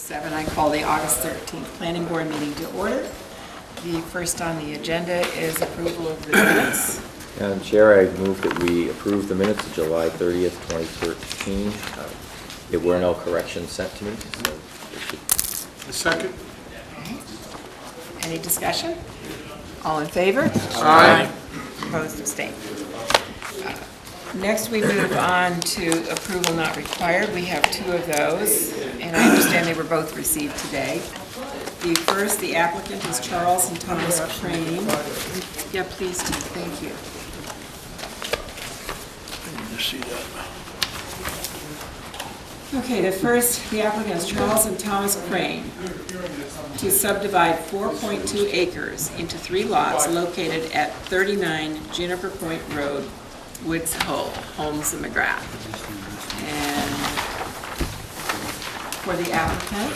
7, I call the August 13th Planning Board meeting to order. The first on the agenda is approval of the minutes. Madam Chair, I move that we approve the minutes of July 30th, 2013. There were no corrections sent to me, so it should... A second. Okay. Any discussion? All in favor? Aye. Opposed, abstained. Next, we move on to approval not required. We have 2 of those, and I understand they were both received today. The first, the applicant is Charles and Thomas Crane. Yeah, please do. Thank you. I need to see that. Okay, the first, the applicant is Charles and Thomas Crane to subdivide 4.2 acres into 3 lots located at 39 Juniper Point Road, Woods Hole, Holmes and McGrath. And for the applicant,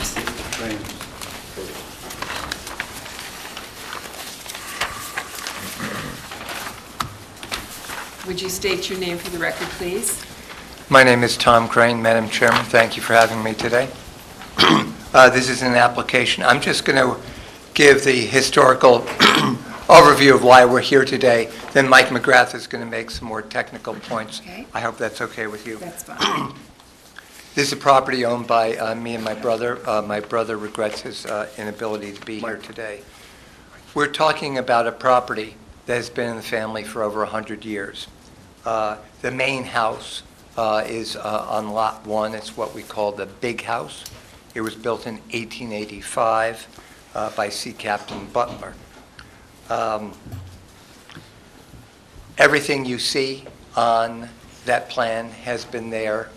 would you state your name for the record, please? My name is Tom Crane, Madam Chairman. Thank you for having me today. This is an application. I'm just going to give the historical overview of why we're here today. Then Mike McGrath is going to make some more technical points. Okay. I hope that's okay with you. That's fine. This is a property owned by me and my brother. My brother regrets his inability to be here today. We're talking about a property that has been in the family for over 100 years. The main house is on Lot 1. It's what we call the Big House. It was built in 1885 by Sea Captain Butler. Everything you see on that plan has been there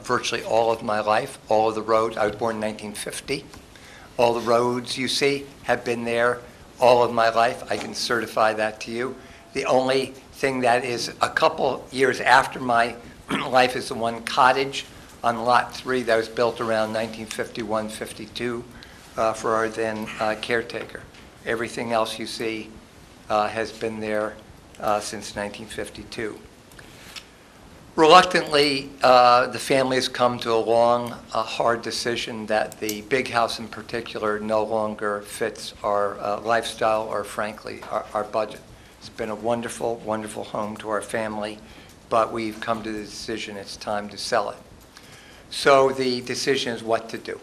virtually all of my life. All of the roads, I was born in 1950. All the roads you see have been there all of my life. I can certify that to you. The only thing that is a couple years after my life is the one cottage on Lot 3 that was built around 1951-52 for our then caretaker. Everything else you see has been there since 1952. Reluctantly, the family has come to a long, hard decision that the Big House in particular no longer fits our lifestyle or, frankly, our budget. It's been a wonderful, wonderful home to our family, but we've come to the decision it's time to sell it. So the decision is what to do.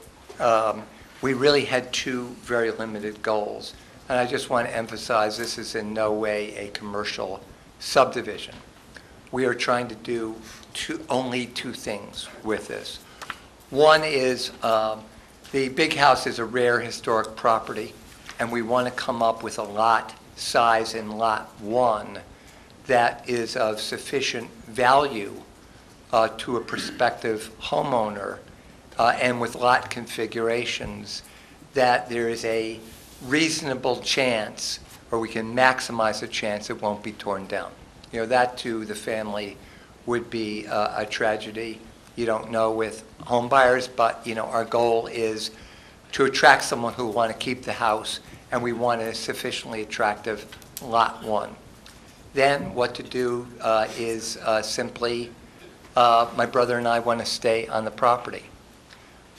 We really had 2 very limited goals, and I just want to emphasize this is in no way a commercial subdivision. We are trying to do only 2 things with this. One is the Big House is a rare historic property, and we want to come up with a lot size in Lot 1 that is of sufficient value to a prospective homeowner and with lot configurations that there is a reasonable chance, or we can maximize the chance it won't be torn down. You know, that to the family would be a tragedy. You don't know with home buyers, but you know, our goal is to attract someone who will want to keep the house, and we want a sufficiently attractive Lot 1. Then what to do is simply, my brother and I want to stay on the property.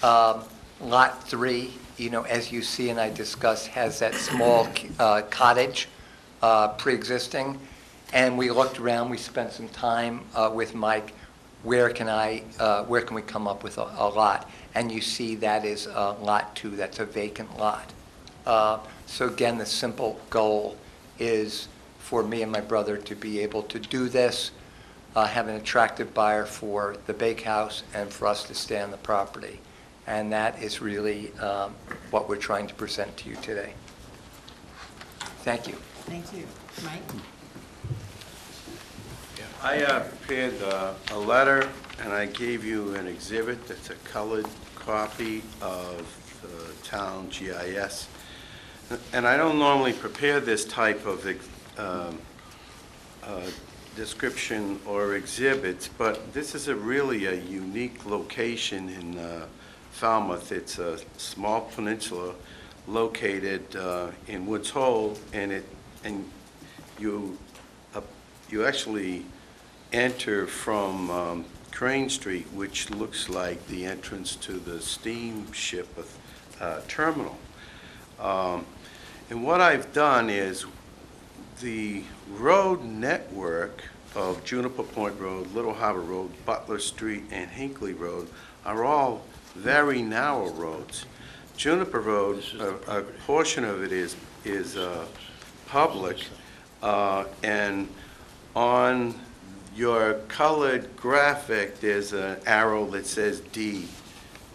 Lot 3, you know, as you see and I discussed, has that small cottage pre-existing. And we looked around, we spent some time with Mike, where can we come up with a lot? And you see that is Lot 2, that's a vacant lot. So again, the simple goal is for me and my brother to be able to do this, have an attractive buyer for the Big House, and for us to stay on the property. And that is really what we're trying to present to you today. Thank you. Thank you. Mike? I prepared a letter, and I gave you an exhibit that's a colored copy of the town GIS. And I don't normally prepare this type of description or exhibits, but this is really a unique location in Falmouth. It's a small peninsula located in Woods Hole, and you actually enter from Crane Street, which looks like the entrance to the steamship terminal. And what I've done is the road network of Juniper Point Road, Little Harbor Road, Butler Street, and Hinckley Road are all very narrow roads. Juniper Road, a portion of it is public, and on your colored graphic, there's an arrow that says D,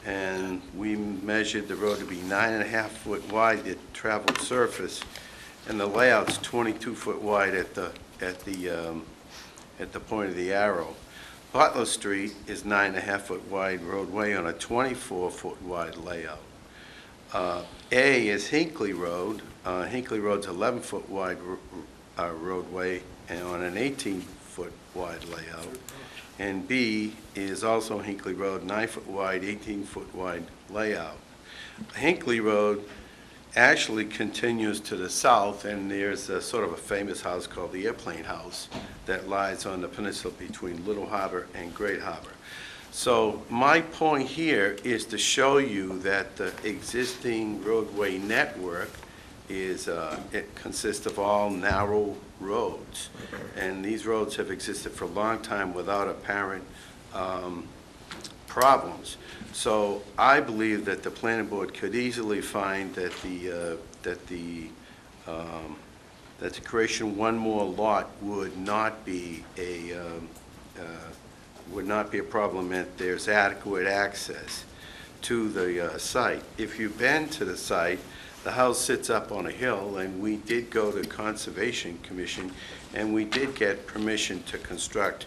and we measured the road to be 9.5 foot wide, the traveled surface, and the layout's 22 foot wide at the point of the arrow. Butler Street is 9.5 foot wide roadway on a 24 foot wide layout. A is Hinckley Road. Hinckley Road's 11 foot wide roadway and on an 18 foot wide layout. And B is also Hinckley Road, 9 foot wide, 18 foot wide layout. Hinckley Road actually continues to the south, and there's a sort of a famous house called the Airplane House that lies on the peninsula between Little Harbor and Great Harbor. So my point here is to show you that the existing roadway network is, it consists of all narrow roads. And these roads have existed for a long time without apparent problems. So I believe that the planning board could easily find that the creation of one more lot would not be a problem if there's adequate access to the site. If you've been to the site, the house sits up on a hill, and we did go to Conservation Commission, and we did get permission to construct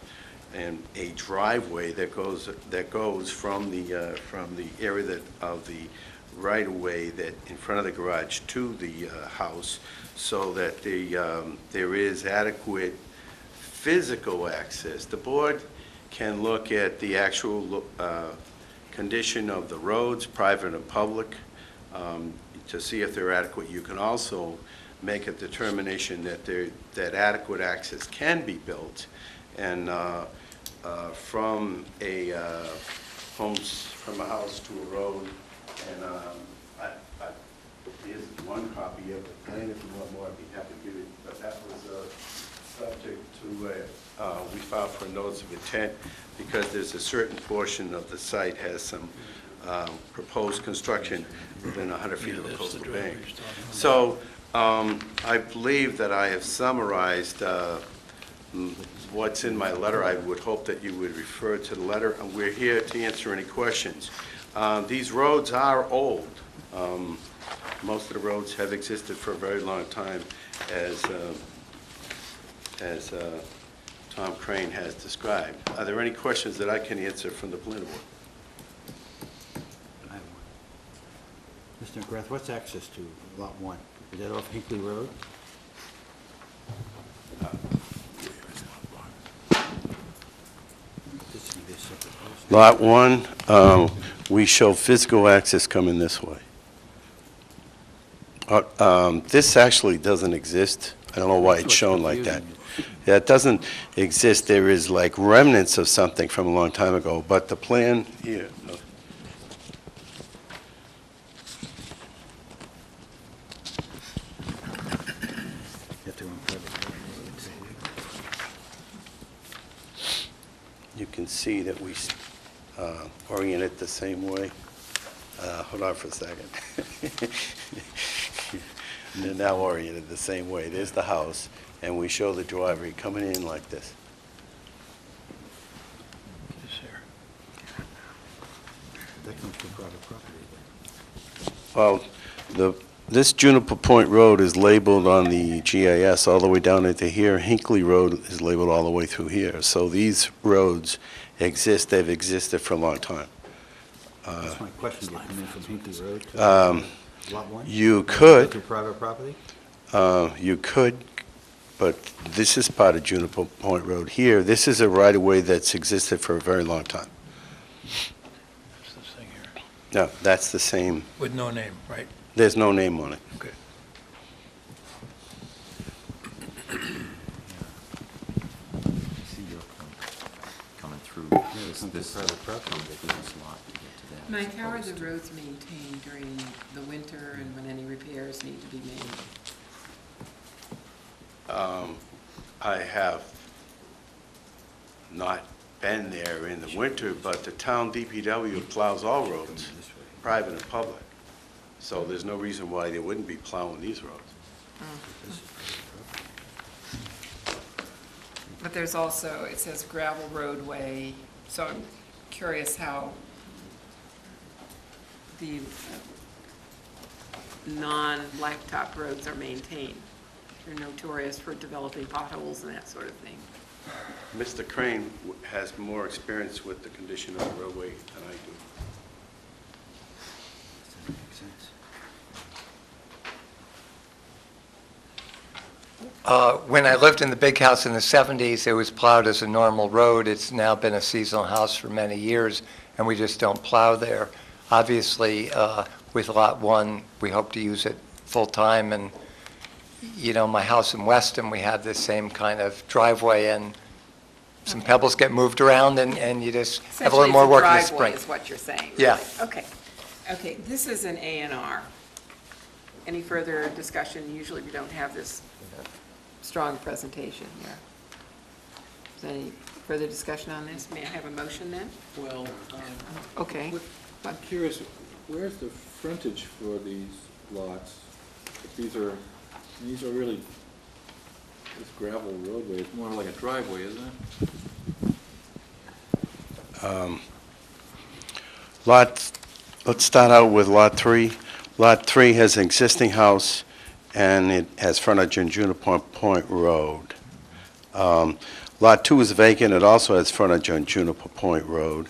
a driveway that goes from the area of the right-of-way that in front of the garage to the house, so that there is adequate physical access. The board can look at the actual condition of the roads, private and public, to see if they're adequate. You can also make a determination that adequate access can be built, and from a house to a road. And here's one copy of the plan. If you want more, I'd be happy to give it. But that was subject to we filed for a notice of intent because there's a certain portion of the site has some proposed construction within 100 feet of the coastal bank. So I believe that I have summarized what's in my letter. I would hope that you would refer to the letter, and we're here to answer any questions. These roads are old. Most of the roads have existed for a very long time, as Tom Crane has described. Are there any questions that I can answer from the planning board? I have one. Mr. McGrath, what's access to Lot 1? Is that off Hinckley Road? Lot 1, we show physical access coming this way. This actually doesn't exist. I don't know why it's shown like that. Yeah, it doesn't exist. There is like remnants of something from a long time ago, but the plan here. You can see that we orient it the same way. Hold on for a second. They're now oriented the same way. There's the house, and we show the driveway coming in like this. That comes from private property. Well, this Juniper Point Road is labeled on the GIS all the way down into here. Hinckley Road is labeled all the way through here. So these roads exist. They've existed for a long time. That's my question. Do you come in from Hinckley Road to Lot 1? You could. To private property? You could, but this is part of Juniper Point Road here. This is a right-of-way that's existed for a very long time. That's this thing here. No, that's the same. With no name, right? There's no name on it. Okay. See your point coming through Some this private property. this lot to get to that. Mike, how are the roads maintained during the winter and when any repairs need to be made? I have not been there in the winter, but the town DPW plows all roads, private and public. So there's no reason why they wouldn't be plowing these roads. But there's also, it says gravel roadway, so I'm curious how the non-blacktop roads are maintained. They're notorious for developing potholes and that sort of thing. Mr. Crane has more experience with the condition of the roadway than I do. Does that make sense? When I lived in the big house in the 70s, it was plowed as a normal road. It's now been a seasonal house for many years, and we just don't plow there. Obviously, with Lot 1, we hope to use it full-time, and, you know, my house in Weston, we have this same kind of driveway, and some pebbles get moved around, and you just have a little more work in the spring. Essentially, it's a driveway is what you're saying. Yeah. really. Okay. Okay, this is an A&R. Any further discussion? Usually we don't have this strong presentation here. Is there any further discussion on this? May I have a motion then? Well, Okay. I'm curious, where's the frontage for these lots? If these are really, this gravel roadway, it's more like a driveway, isn't it? Let's start out with Lot 3. Lot 3 has an existing house, and it has frontage on Juniper Point Road. Lot 2 is vacant, it also has frontage on Juniper Point Road.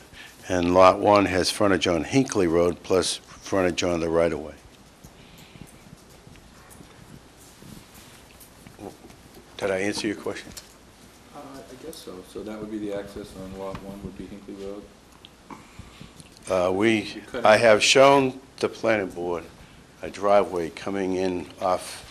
And Lot 1 has frontage on Hinckley Road plus frontage on the right-of-way. Did I answer your question? I guess so. So that would be the access on Lot 1 would be Hinckley Road? I have shown the planning board a driveway coming in off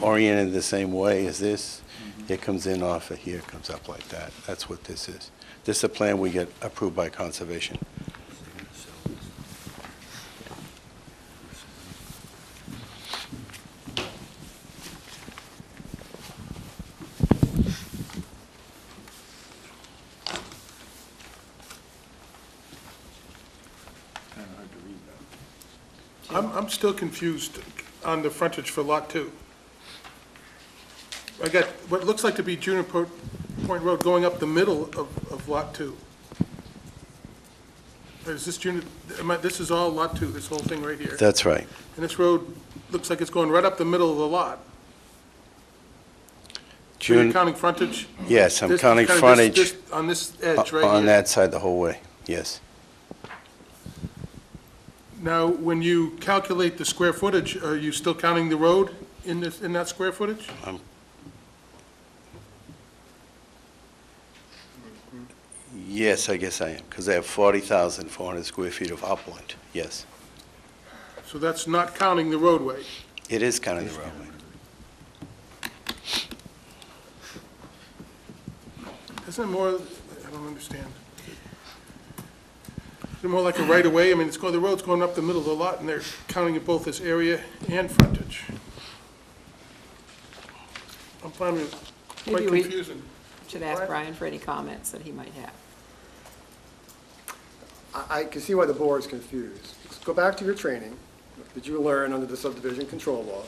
oriented the same way as this. It comes in off of here, comes up like that. That's what this is. This is a plan we get approved by conservation. Kind of hard to read that. I'm still confused on the frontage for Lot 2. I got what looks like to be Juniper Point Road going up the middle of Lot 2. Is this this is all Lot 2, this whole thing right here? That's right. And this road looks like it's going right up the middle of the lot. So you're counting frontage? Yes, I'm This- counting kind of frontage on this edge right here? on that side the whole way, yes. Now, when you calculate the square footage, are you still counting the road in that square footage? Yes, I guess I am, because I have 40,400 square feet of upland, yes. So that's not counting the roadway. It is counting the roadway. Isn't it more, I don't understand. Is it more like a right-of-way? I mean, the road's going up the middle of the lot, and they're counting it both as area and frontage. I'm finding it quite Maybe we- confusing. Should ask Brian for any comments that he might have. I can see why the board is confused. Let's go back to your training. Did you learn under the subdivision control law,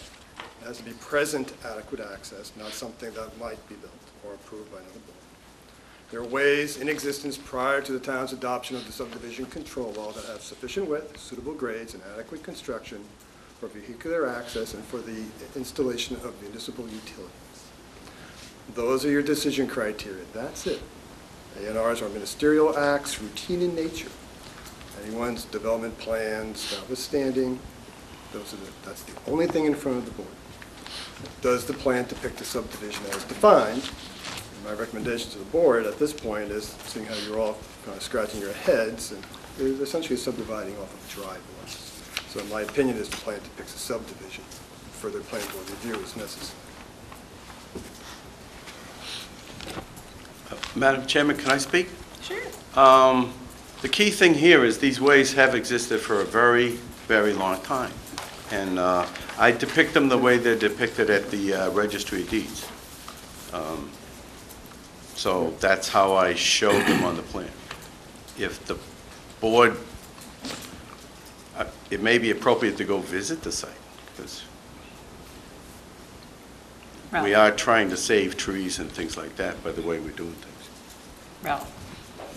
it has to be present adequate access, not something that might be built or approved by another board. There are ways in existence prior to the town's adoption of the subdivision control law that have sufficient width, suitable grades, and adequate construction for vehicular access and for the installation of municipal utilities. Those are your decision criteria. That's it. A&Rs are ministerial acts, routine in nature. Anyone's development plans notwithstanding, that's the only thing in front of the board. Does the plan depict the subdivision as defined? And my recommendation to the board at this point is, seeing how you're all kind of scratching your heads, and they're essentially subdividing off of a driveway. So in my opinion, is the plan depicts a subdivision. Further plan board review is necessary. Madam Chairman, can I speak? Sure. The key thing here is these ways have existed for a very, very long time. And I depict them the way they're depicted at the Registry of Deeds. So that's how I showed them on the plan. If the board, it may be appropriate to go visit the site, because we are trying to save trees and things like that by the way we're doing things. Ralph?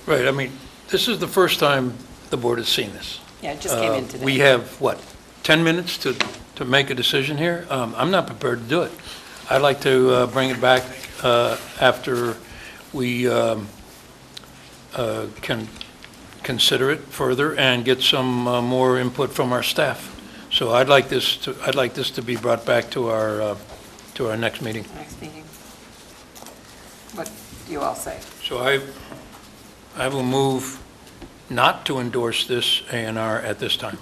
Right, I mean, this is the first time the board has seen this. Yeah, it just came in today. We have, what, 10 minutes to make a decision here? I'm not prepared to do it. I'd like to bring it back after we can consider it further and get some more input from our staff. So I'd like this to be brought back to our next meeting. Next meeting. What do you all say? So I will move not to endorse this A&R at this time.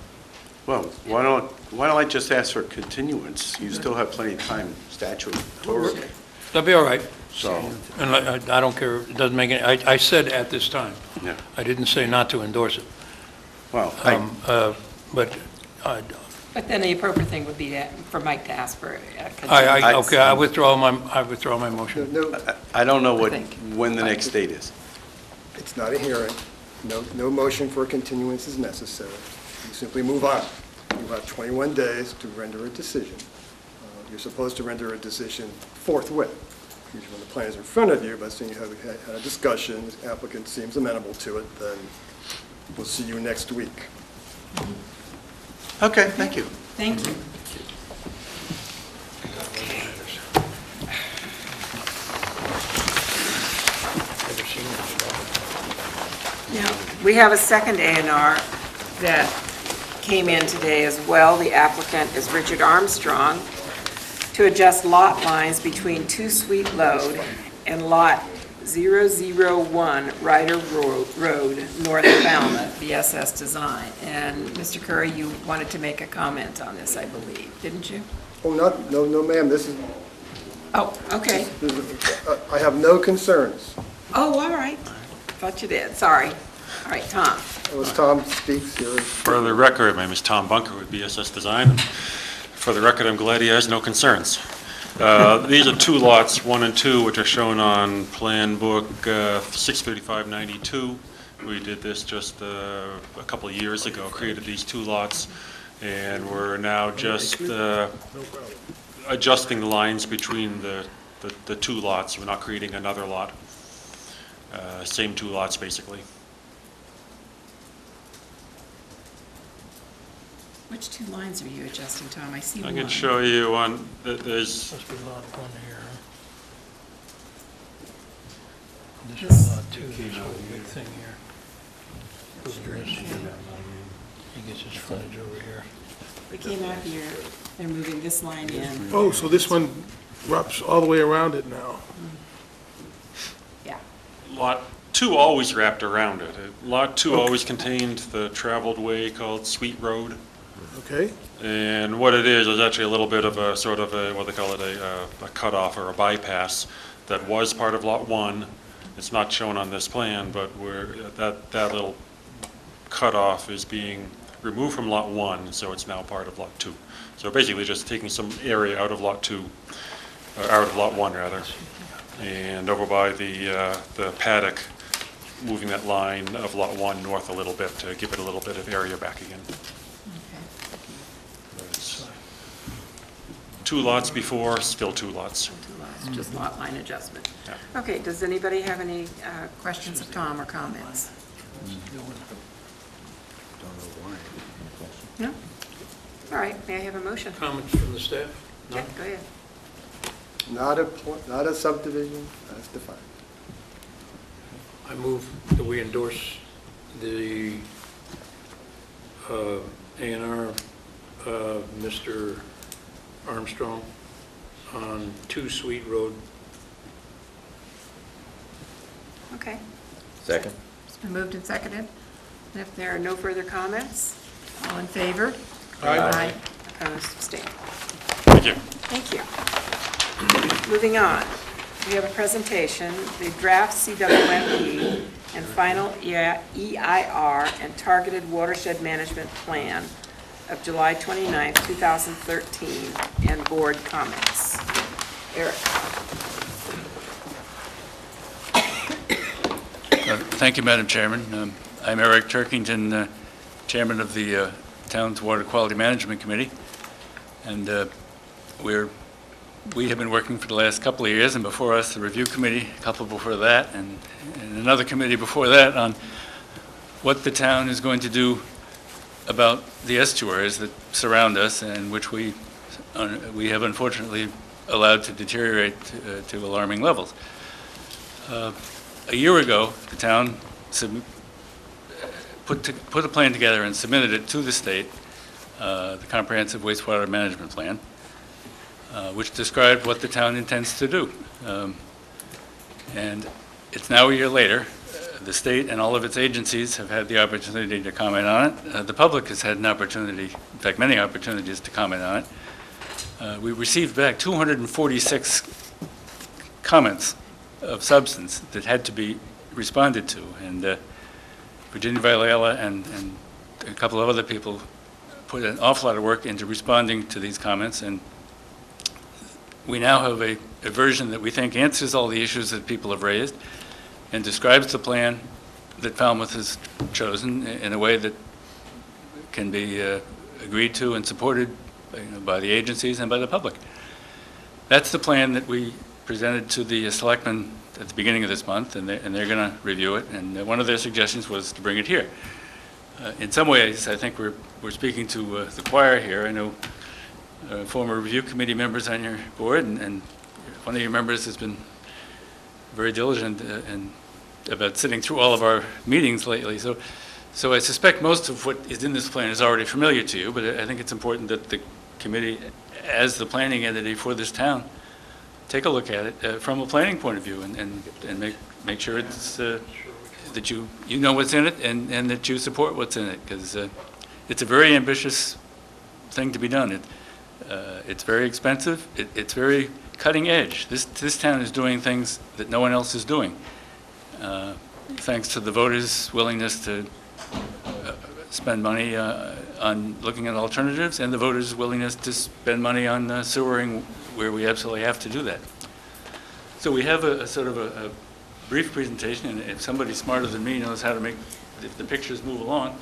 Well, why don't I just ask for continuance? You still have plenty of time statutorily. That'll be all right. So, And I don't care, it doesn't make any, I said at this time. yeah, I didn't say not to endorse it. well, But But then the appropriate thing would be for Mike to ask for a continuance. okay, I withdraw my motion. No, I don't know I think. when the next date is. it's not a hearing. No motion for a continuance is necessary. You simply move on. You have 21 days to render a decision. You're supposed to render a decision forthwith. Usually when the plan is in front of you, but seeing you have had a discussion, the applicant seems amenable to it, then we'll see you next week. Okay, thank you. Thank you. Now, we have a second A&R that came in today as well. The applicant is Richard Armstrong to adjust lot lines between 2 Sweet Lode and Lot 001 Ryder Road, north of Falmouth, BSS Design. And Mr. Curry, you wanted to make a comment on this, I believe, didn't you? Oh, no, ma'am, this is, Oh, okay. I have no concerns. Oh, all right. Thought you did, sorry. All right, Tom. As Tom speaks here. For the record, my name is Tom Bunker with BSS Design. And for the record, I'm glad he has no concerns. These are 2 lots, 1 and 2, which are shown on Plan Book 63592. We did this just a couple of years ago, created these 2 lots, and we're now just adjusting the lines between the 2 lots. We're not creating another lot. Same 2 lots, basically. Which 2 lines are you adjusting, Tom? I see I one. can show you on, there's, Must be lot 1 here. This This- is lot 2, this whole big thing here. He gets his frontage over here. They came out here, they're moving this line in. Oh, so this one wraps all the way around it now. Yeah. Lot 2 always wrapped around it. Lot 2 always contained the traveled way called Sweet Road. Okay? And what it is actually a little bit of a sort of a, what they call it, a cutoff or a bypass that was part of Lot 1. It's not shown on this plan, but that little cutoff is being removed from Lot 1, so it's now part of Lot 2. So basically just taking some area out of Lot 2, or out of Lot 1 rather, and over by the paddock, moving that line of Lot 1 north a little bit to give it a little bit of area back again. It's 2 lots before, still 2 lots. 2 lots, just lot line adjustment. Yeah. Okay, does anybody have any questions of Tom or comments? No? All right, may I have a motion? Comments from the staff? Yeah, go ahead. Not a subdivision as defined. I move that we endorse the A&R Mr. Armstrong on 2 Sweet Road. Okay, Second? it's been moved and seconded. And if there are no further comments, all in favor? Aye. Opposed, abstained. Thank you. Thank you. Moving on. we have a presentation, the draft CWMP and final EIR and targeted watershed management plan of July 29, 2013, and board comments. Eric? Thank you, Madam Chairman. I'm Eric Turkington, Chairman of the Town's Water Quality Management Committee, and we have been working for the last couple of years, and before us, the Review Committee, a couple before that, and another committee before that, on what the town is going to do about the estuaries that surround us and which we have unfortunately allowed to deteriorate to alarming levels. A year ago, the town put a plan together and submitted it to the state, the Comprehensive Wastewater Management Plan, which described what the town intends to do. And it's now a year later. The state and all of its agencies have had the opportunity to comment on it. The public has had an opportunity, in fact, many opportunities to comment on it. We received back 246 comments of substance that had to be responded to. And Virginia Viola and a couple of other people put an awful lot of work into responding to these comments. And we now have a version that we think answers all the issues that people have raised and describes the plan that Falmouth has chosen in a way that can be agreed to and supported by the agencies and by the public. That's the plan that we presented to the selectmen at the beginning of this month, and they're going to review it. And one of their suggestions was to bring it here. In some ways, I think we're speaking to the choir here. I know former review committee members on your board, and one of your members has been very diligent about sitting through all of our meetings lately. So I suspect most of what is in this plan is already familiar to you, but I think it's important that the committee, as the planning entity for this town, take a look at it from a planning point of view and make sure it's that you know what's in it and that you support what's in it, because it's a very ambitious thing to be done. It's very expensive. It's very cutting edge. This town is doing things that no one else is doing, thanks to the voters' willingness to spend money on looking at alternatives, and the voters' willingness to spend money on sewering where we absolutely have to do that. So we have a sort of a brief presentation, and if somebody smarter than me knows how to make the pictures move along,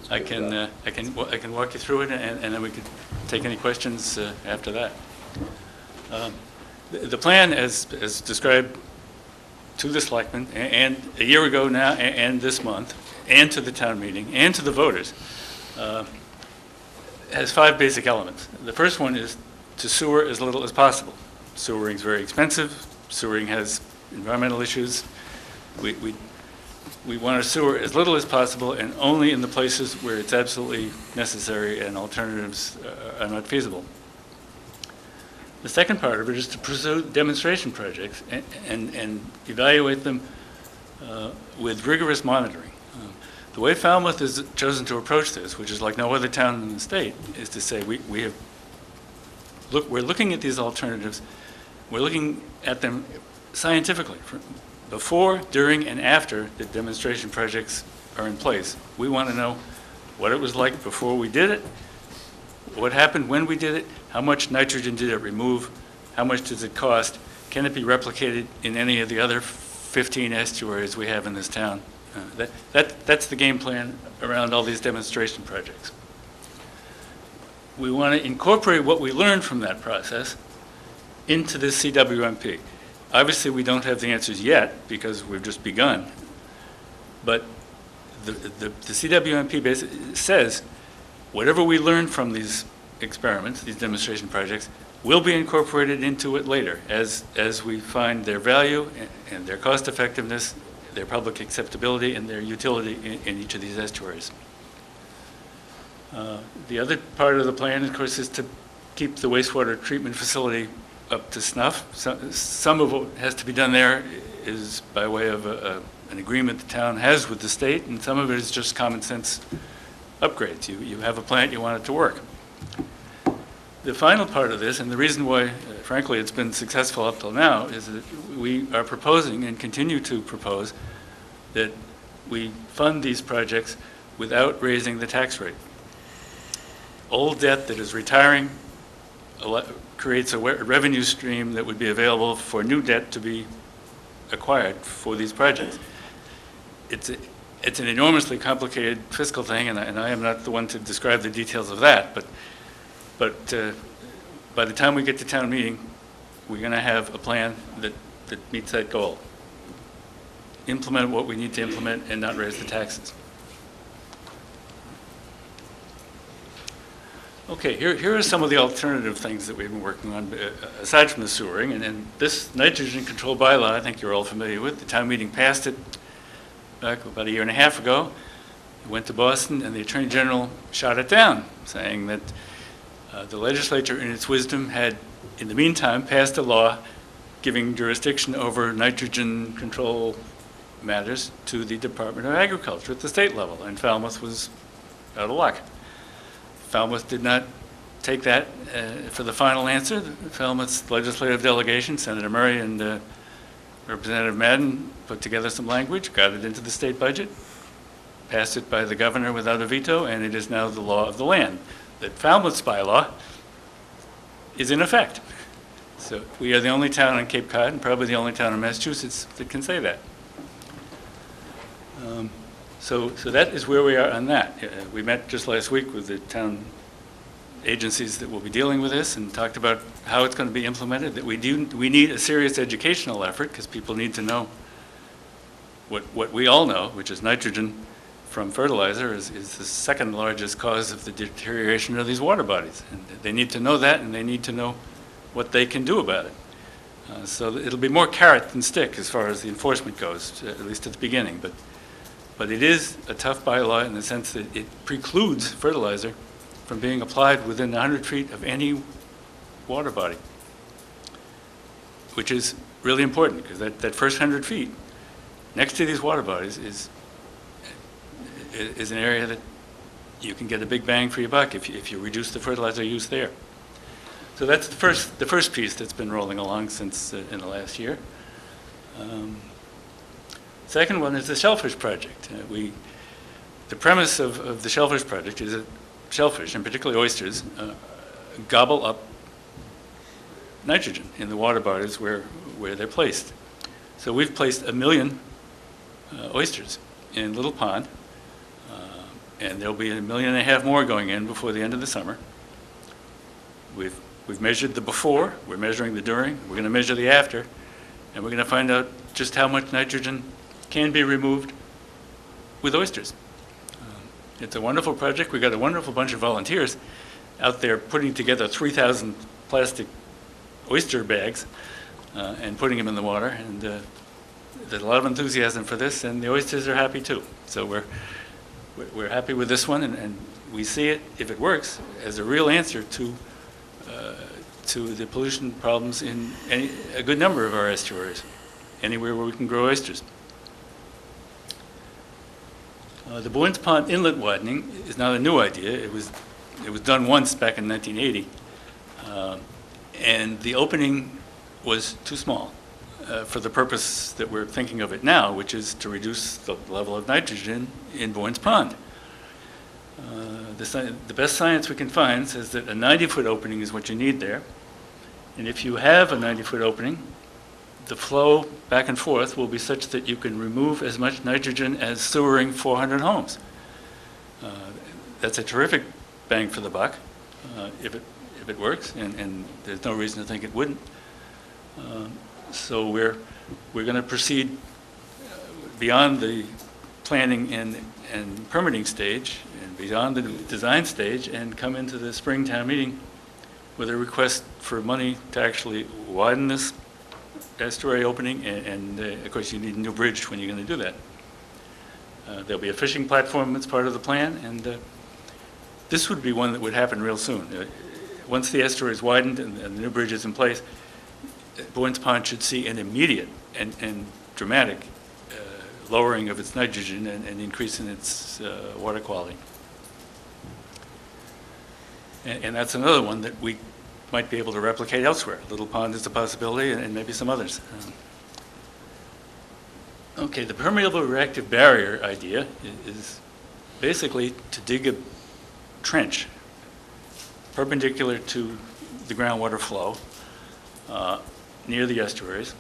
I can walk you through it, and then we could take any questions after that. The plan, as described to the selectmen, and a year ago now, and this month, and to the town meeting, and to the voters, has 5 basic elements. The first one is to sewer as little as possible. Sewering is very expensive. Sewering has environmental issues. We want to sewer as little as possible, and only in the places where it's absolutely necessary and alternatives are not feasible. The second part of it is to pursue demonstration projects and evaluate them with rigorous monitoring. The way Falmouth has chosen to approach this, which is like no other town in the state, is to say we're looking at these alternatives, we're looking at them scientifically, before, during, and after the demonstration projects are in place. We want to know what it was like before we did it, what happened when we did it, how much nitrogen did it remove, how much does it cost, can it be replicated in any of the other 15 estuaries we have in this town. That's the game plan around all these demonstration projects. We want to incorporate what we learned from that process into this CWMP. Obviously, we don't have the answers yet because we've just begun, but the CWMP basically says whatever we learn from these experiments, these demonstration projects, will be incorporated into it later as we find their value and their cost effectiveness, their public acceptability, and their utility in each of these estuaries. The other part of the plan, of course, is to keep the wastewater treatment facility up to snuff. Some of what has to be done there is by way of an agreement the town has with the state, and some of it is just common sense upgrades. You have a plant, you want it to work. The final part of this, and the reason why, frankly, it's been successful up till now, is that we are proposing and continue to propose that we fund these projects without raising the tax rate. Old debt that is retiring creates a revenue stream that would be available for new debt to be acquired for these projects. It's an enormously complicated fiscal thing, and I am not the one to describe the details of that, but by the time we get to town meeting, we're going to have a plan that meets that goal. Implement what we need to implement and not raise the taxes. Okay, here are some of the alternative things that we've been working on, aside from the sewering. And this nitrogen control bylaw, I think you're all familiar with. The town meeting passed it back about a year and a half ago. It went to Boston, and the Attorney General shot it down, saying that the legislature, in its wisdom, had, in the meantime, passed a law giving jurisdiction over nitrogen control matters to the Department of Agriculture at the state level, and Falmouth was out of luck. Falmouth did not take that for the final answer. Falmouth's legislative delegation, Senator Murray and Representative Madden, put together some language, got it into the state budget, passed it by the governor without a veto, and it is now the law of the land. That Falmouth's bylaw is in effect. So we are the only town on Cape Cod, and probably the only town in Massachusetts that can say that. So that is where we are on that. We met just last week with the town agencies that will be dealing with this and talked about how it's going to be implemented, that we need a serious educational effort because people need to know what we all know, which is nitrogen from fertilizer is the second largest cause of the deterioration of these water bodies. And they need to know that, and they need to know what they can do about it. So it'll be more carrot than stick as far as the enforcement goes, at least at the beginning. But it is a tough bylaw in the sense that it precludes fertilizer from being applied within 100 feet of any water body, which is really important because that first 100 feet next to these water bodies is an area that you can get a big bang for your buck if you reduce the fertilizer use there. So that's the first piece that's been rolling along since in the last year. Second one is the shellfish project. The premise of the shellfish project is that shellfish, and particularly oysters, gobble up nitrogen in the water bodies where they're placed. So we've placed 1 million oysters in Little Pond, and there'll be 1.5 million more going in before the end of the summer. We've measured the before, we're measuring the during, we're going to measure the after, and we're going to find out just how much nitrogen can be removed with oysters. It's a wonderful project. We've got a wonderful bunch of volunteers out there putting together 3,000 plastic oyster bags and putting them in the water, and there's a lot of enthusiasm for this, and the oysters are happy too. So we're happy with this one, and we see it, if it works, as a real answer to the pollution problems in a good number of our estuaries, anywhere where we can grow oysters. The Boynes Pond inlet widening is not a new idea. It was done once back in 1980, and the opening was too small for the purpose that we're thinking of it now, which is to reduce the level of nitrogen in Boynes Pond. The best science we can find says that a 90-foot opening is what you need there, and if you have a 90-foot opening, the flow back and forth will be such that you can remove as much nitrogen as sewering 400 homes. That's a terrific bang for the buck if it works, and there's no reason to think it wouldn't. So we're going to proceed beyond the planning and permitting stage and beyond the design stage and come into the spring town meeting with a request for money to actually widen this estuary opening, and of course you need a new bridge when you're going to do that. There'll be a fishing platform that's part of the plan, and this would be one that would happen real soon. Once the estuary is widened and the new bridge is in place, Boynes Pond should see an immediate and dramatic lowering of its nitrogen and increase in its water quality. And that's another one that we might be able to replicate elsewhere. Little Pond is a possibility, and maybe some others. Okay, the permeable reactive barrier idea is basically to dig a trench perpendicular to the groundwater flow near the estuaries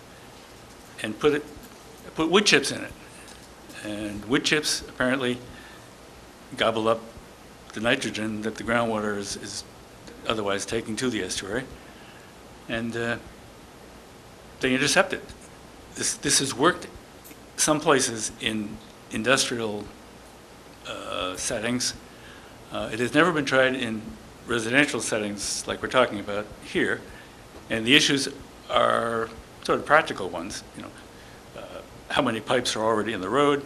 and put wood chips in it. And wood chips apparently gobble up the nitrogen that the groundwater is otherwise taking to the estuary, and they intercept it. This has worked some places in industrial settings. It has never been tried in residential settings like we're talking about here, and the issues are sort of practical ones. How many pipes are already in the road?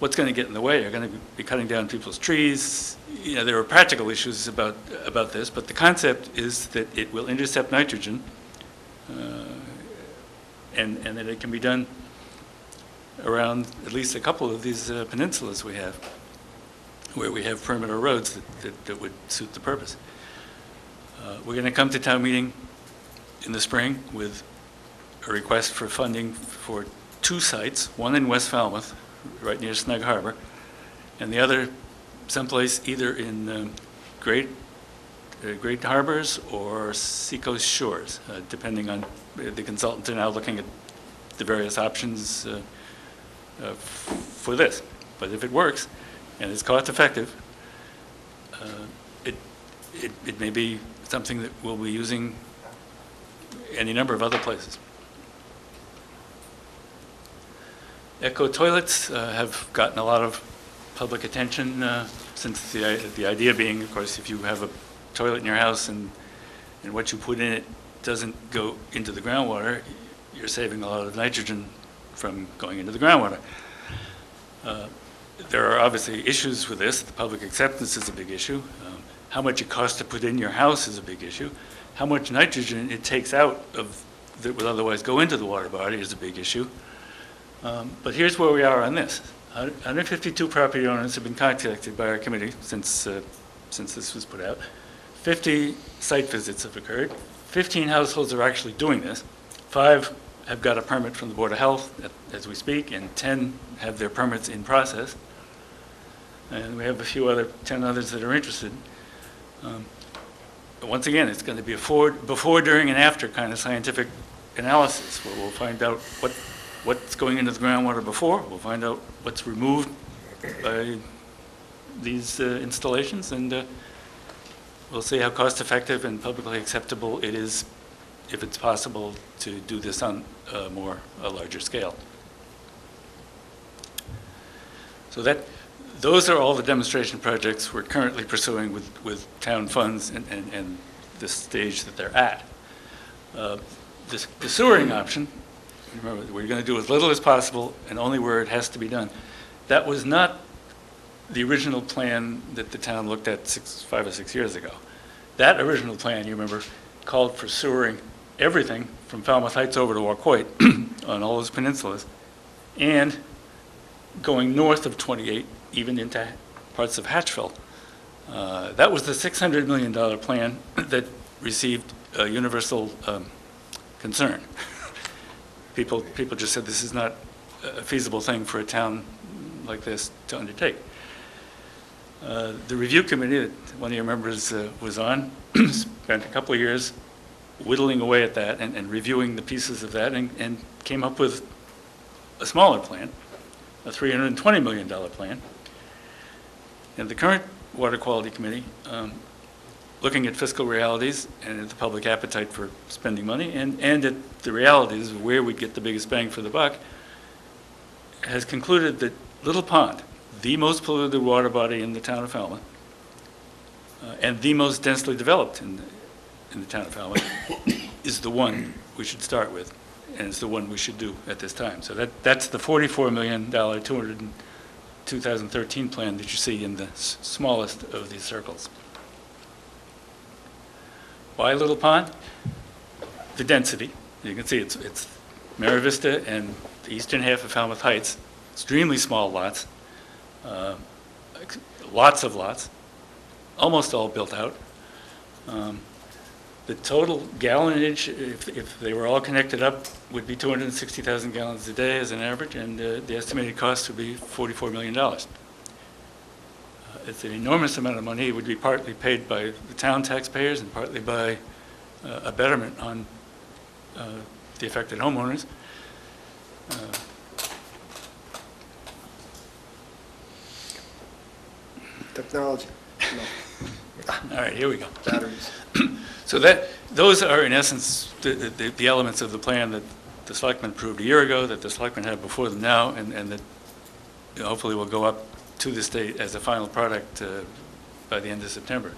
What's going to get in the way? You're going to be cutting down people's trees. There are practical issues about this, but the concept is that it will intercept nitrogen, and that it can be done around at least a couple of these peninsulas we have, where we have perimeter roads that would suit the purpose. We're going to come to town meeting in the spring with a request for funding for 2 sites, one in West Falmouth, right near Snug Harbor, and the other someplace either in Great Harbors or Seacoast Shores, depending on the consultants are now looking at the various options for this. But if it works and it's cost effective, it may be something that we'll be using any number of other places. Eco toilets have gotten a lot of public attention since the idea being, of course, if you have a toilet in your house and what you put in it doesn't go into the groundwater, you're saving a lot of nitrogen from going into the groundwater. There are obviously issues with this. The public acceptance is a big issue. How much it costs to put in your house is a big issue. How much nitrogen it takes out of that would otherwise go into the water body is a big issue. But here's where we are on this. 152 property owners have been contacted by our committee since this was put out. 50 site visits have occurred. 15 households are actually doing this. 5 have got a permit from the Board of Health as we speak, and 10 have their permits in process. And we have a few 10 others that are interested. But once again, it's going to be a before, during, and after kind of scientific analysis, where we'll find out what's going into the groundwater before. We'll find out what's removed by these installations, and we'll see how cost-effective and publicly acceptable it is, if it's possible, to do this on a larger scale. So those are all the demonstration projects we're currently pursuing with town funds and the stage that they're at. The sewering option, remember, we're going to do as little as possible and only where it has to be done. That was not the original plan that the town looked at 5 or 6 years ago. That original plan, you remember, called for sewering everything from Falmouth Heights over to Wacoit on all those peninsulas, and going north of 28, even into parts of Hatchville. That was the $600 million plan that received universal concern. People just said this is not a feasible thing for a town like this to undertake. The review committee that one of your members was on spent a couple of years whittling away at that and reviewing the pieces of that, and came up with a smaller plan, a $320 million plan. And the current Water Quality Committee, looking at fiscal realities and at the public appetite for spending money and at the realities of where we get the biggest bang for the buck, has concluded that Little Pond, the most polluted water body in the town of Falmouth, and the most densely developed in the town of Falmouth, is the one we should start with, and it's the one we should do at this time. So that's the $44 million 2013 plan that you see in the smallest of these circles. Why Little Pond? The density. You can see it's Mara Vista and the eastern half of Falmouth Heights, extremely small lots, lots of lots, almost all built out. The total gallonage, if they were all connected up, would be 260,000 gallons a day as an average, and the estimated cost would be $44 million. It's an enormous amount of money. It would be partly paid by the town taxpayers and partly by a betterment on the affected homeowners. Technology, All right, here we go. batteries. So those are in essence the elements of the plan that the selectmen approved a year ago, that the selectmen have before them now, and that hopefully will go up to the state as a final product by the end of September.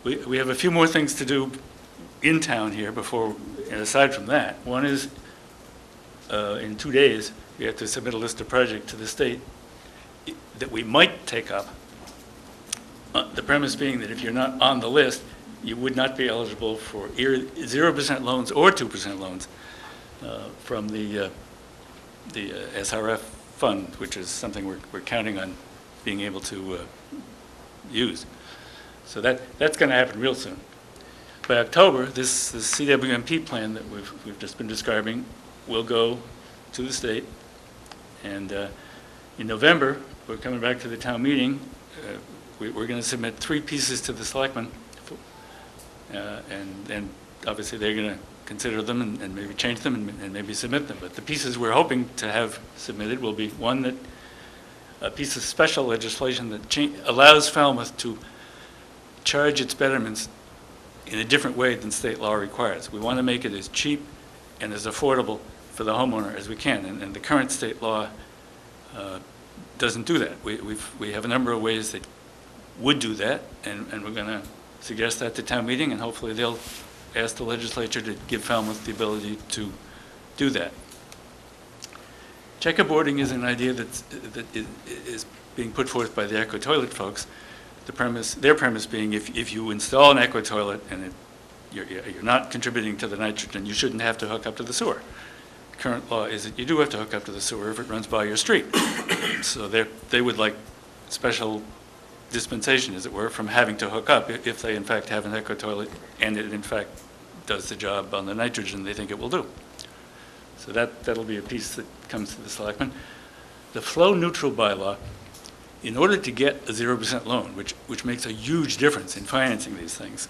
We have a few more things to do in town here before, and aside from that. One is, in 2 days, we have to submit a list of projects to the state that we might take up. The premise being that if you're not on the list, you would not be eligible for 0% loans or 2% loans from the SRF fund, which is something we're counting on being able to use. So that's going to happen real soon. By October, this CWMP plan that we've just been describing will go to the state, and in November, we're coming back to the town meeting. We're going to submit 3 pieces to the selectmen, and obviously they're going to consider them and maybe change them and maybe submit them. But the pieces we're hoping to have submitted will be one that a piece of special legislation that allows Falmouth to charge its betterments in a different way than state law requires. We want to make it as cheap and as affordable for the homeowner as we can, and the current state law doesn't do that. We have a number of ways that would do that, and we're going to suggest that to town meeting, and hopefully they'll ask the legislature to give Falmouth the ability to do that. Checkerboarding is an idea that is being put forth by the Eco Toilet folks. Their premise being, if you install an Eco Toilet and you're not contributing to the nitrogen, you shouldn't have to hook up to the sewer. Current law is that you do have to hook up to the sewer if it runs by your street. So they would like special dispensation, as it were, from having to hook up if they in fact have an Eco Toilet and it in fact does the job on the nitrogen they think it will do. So that'll be a piece that comes to the selectmen. The flow neutral bylaw, in order to get a 0% loan, which makes a huge difference in financing these things,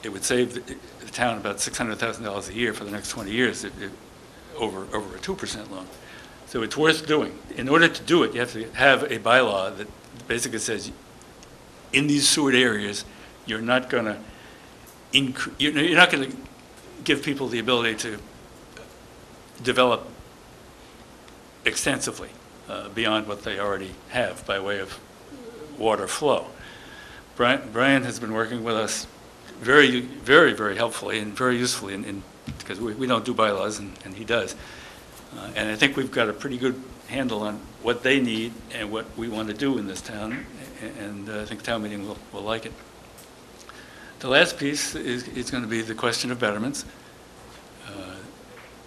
it would save the town about $600,000 a year for the next 20 years over a 2% loan. So it's worth doing. In order to do it, you have to have a bylaw that basically says, in these sewered areas, you're not going to give people the ability to develop extensively beyond what they already have by way of water flow. Brian has been working with us very, very, very helpfully and very usefully, because we don't do bylaws, and he does. And I think we've got a pretty good handle on what they need and what we want to do in this town, and I think town meeting will like it. The last piece is going to be the question of betterments.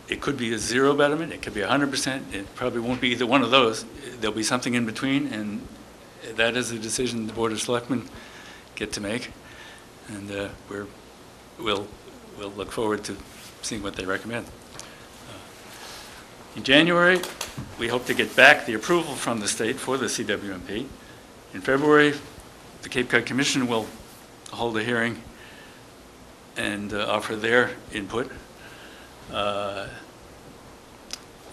It could be a 0 betterment, it could be 100%, it probably won't be either one of those. There'll be something in between, and that is a decision the Board of Selectmen get to make. And we'll look forward to seeing what they recommend. In January, we hope to get back the approval from the state for the CWMP. In February, the Cape Cod Commission will hold a hearing and offer their input.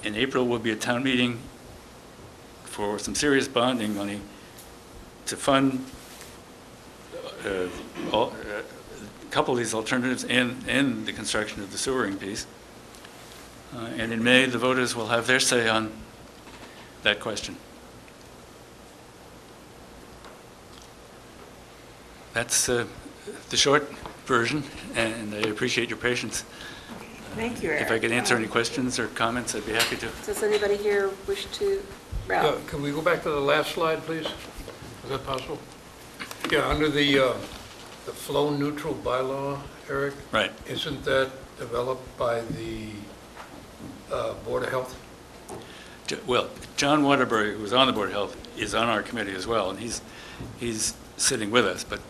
In April will be a town meeting for some serious bonding money to fund a couple of these alternatives and the construction of the sewering piece. And in May, the voters will have their say on that question. That's the short version, and I appreciate your patience. Thank you, Eric. If I could answer any questions or comments, I'd be happy to. Does anybody here wish to, Ralph? Can we go back to the last slide, please? Is that possible? Yeah, under the flow neutral bylaw, Eric? Right. Isn't that developed by the Board of Health? Well, John Waterbury, who's on the Board of Health, is on our committee as well, and he's sitting with us. But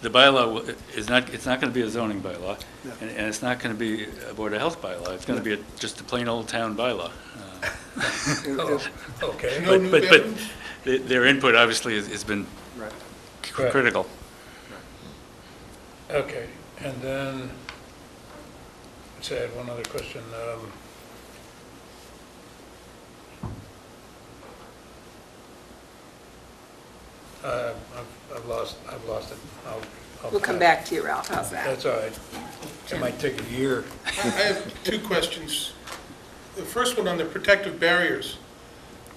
the bylaw is not, it's not going to be a zoning bylaw, No. and it's not going to be a Board of Health bylaw. It's going to be just a plain old town bylaw. Okay. No new But bedrooms? their input obviously has been Right. Right. critical. Okay, and then, let's say I had one other question. I've lost it. I'll We'll come pass. back to you, Ralph, how's that? That's all right. It might take a year. I have two questions. The first one on the protective barriers.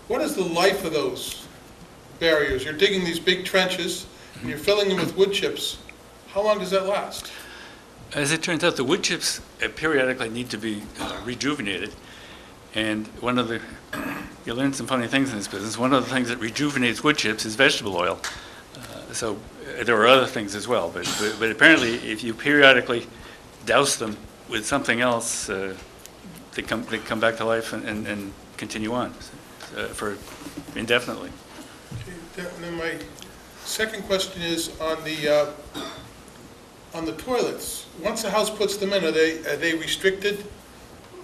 What is the life of those barriers? You're digging these big trenches, and you're filling them with wood chips. How long does that last? As it turns out, the wood chips periodically need to be rejuvenated. And one of the, you learn some funny things in this business. One of the things that rejuvenates wood chips is vegetable oil. So there are other things as well. But apparently, if you periodically douse them with something else, they come back to life and continue on for indefinitely. Okay, and then my second question is on the toilets. Once the house puts them in, are they restricted?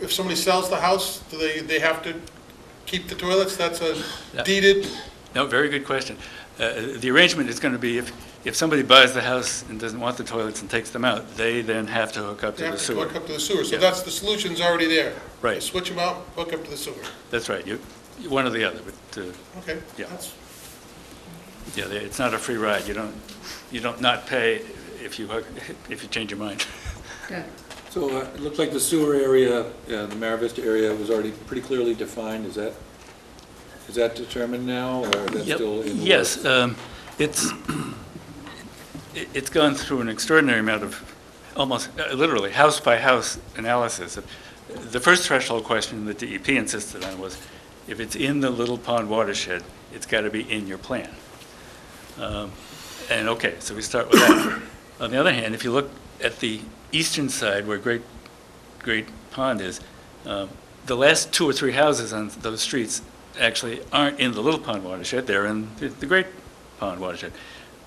If somebody sells the house, do they have to keep the toilets? That's a Yeah. deeded? No, very good question. The arrangement is going to be if somebody buys the house and doesn't want the toilets and takes them out, they then have to hook up They to have the to sewer. hook up to the sewer. So Yeah. that's, the solution's already there. Right. You switch them out, hook up to the sewer. That's right. You one or the other. But Okay. Yeah. That's- yeah, it's not a free ride. You don't not pay if you change your mind. So it looks like the sewer area, the Mara Vista area was already pretty clearly defined. Is that determined now, or that's Yep. still in the Yes, works? it's gone through an extraordinary amount of almost literally house-by-house analysis. The first threshold question that DEP insisted on was, if it's in the Little Pond watershed, it's got to be in your plan. And okay, so we start with that. On the other hand, if you look at the eastern side where Great Pond is, the last 2 or 3 houses on those streets actually aren't in the Little Pond watershed, they're in the Great Pond watershed.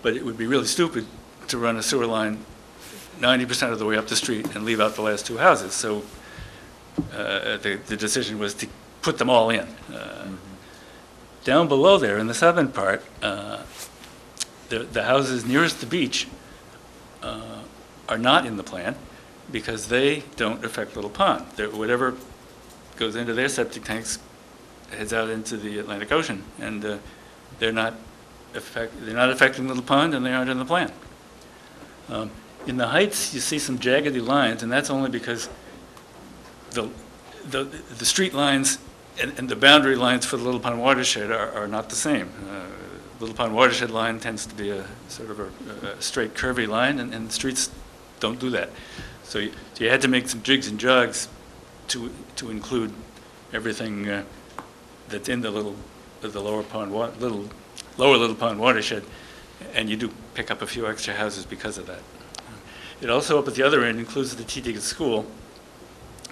But it would be really stupid to run a sewer line 90% of the way up the street and leave out the last 2 houses. So the decision was to put them all in. Down below there, in the southern part, the houses nearest the beach are not in the plan because they don't affect Little Pond. Whatever goes into their septic tanks heads out into the Atlantic Ocean, and they're not affecting Little Pond, and they aren't in the plan. In the heights, you see some jaggedy lines, and that's only because the street lines and the boundary lines for the Little Pond watershed are not the same. Little Pond watershed line tends to be a sort of a straight, curvy line, and the streets don't do that. So you had to make some jigs and jogs to include everything that's in the lower Little Pond watershed, and you do pick up a few extra houses because of that. It also, up at the other end, includes the T-Ticket School,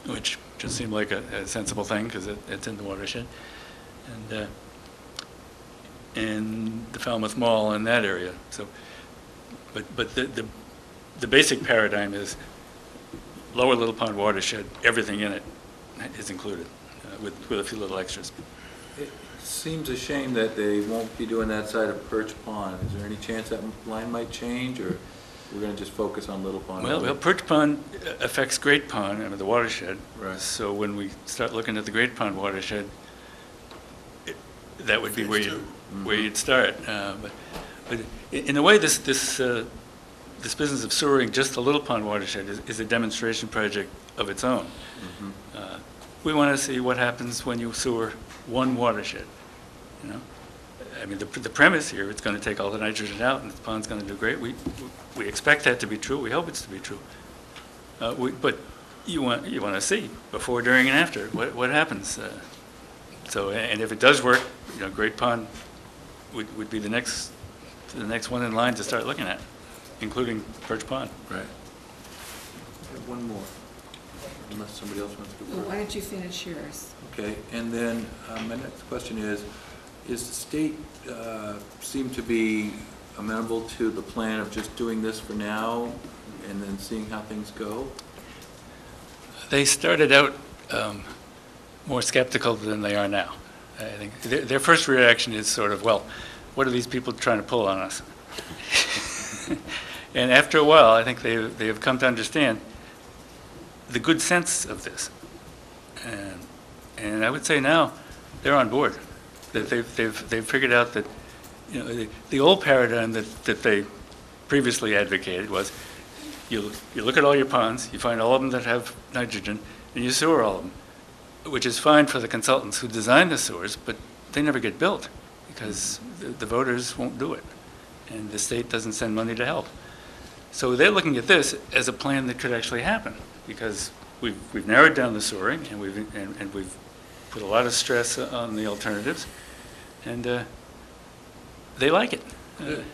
which just seemed like a sensible thing because it's in the watershed, and the Falmouth Mall in that area. So, but the basic paradigm is lower Little Pond watershed, everything in it is included, with a few little extras. It seems a shame that they won't be doing that side of Perch Pond. Is there any chance that line might change, or we're going to just focus on Little Pond? Well, Perch Pond affects Great Pond, the watershed. Right. So when we start looking at the Great Pond watershed, that would be where you'd start. But in a way, this business of sewering just the Little Pond watershed is a demonstration project of its own. We want to see what happens when you sewer one watershed. The premise here, it's going to take all the nitrogen out, and the pond's going to do great. We expect that to be true. We hope it's to be true. But you want to see before, during, and after what happens. And if it does work, Great Pond would be the next one in line to start looking at, including Perch Pond. Right. I have one more, unless somebody else wants to go Well, first. why don't you finish yours? Okay, and then my next question is the state seem to be amenable to the plan of just doing this for now and then seeing how things go? They started out more skeptical than they are now. I think their first reaction is sort of, well, what are these people trying to pull on us? And after a while, I think they have come to understand the good sense of this. And I would say now they're on board. That they've figured out that, you know, the old paradigm that they previously advocated was you look at all your ponds, you find all of them that have nitrogen, and you sewer all of them, which is fine for the consultants who design the sewers, but they never get built because the voters won't do it, and the state doesn't send money to help. So they're looking at this as a plan that could actually happen, because we've narrowed down the sewering, and we've put a lot of stress on the alternatives, and they like it. And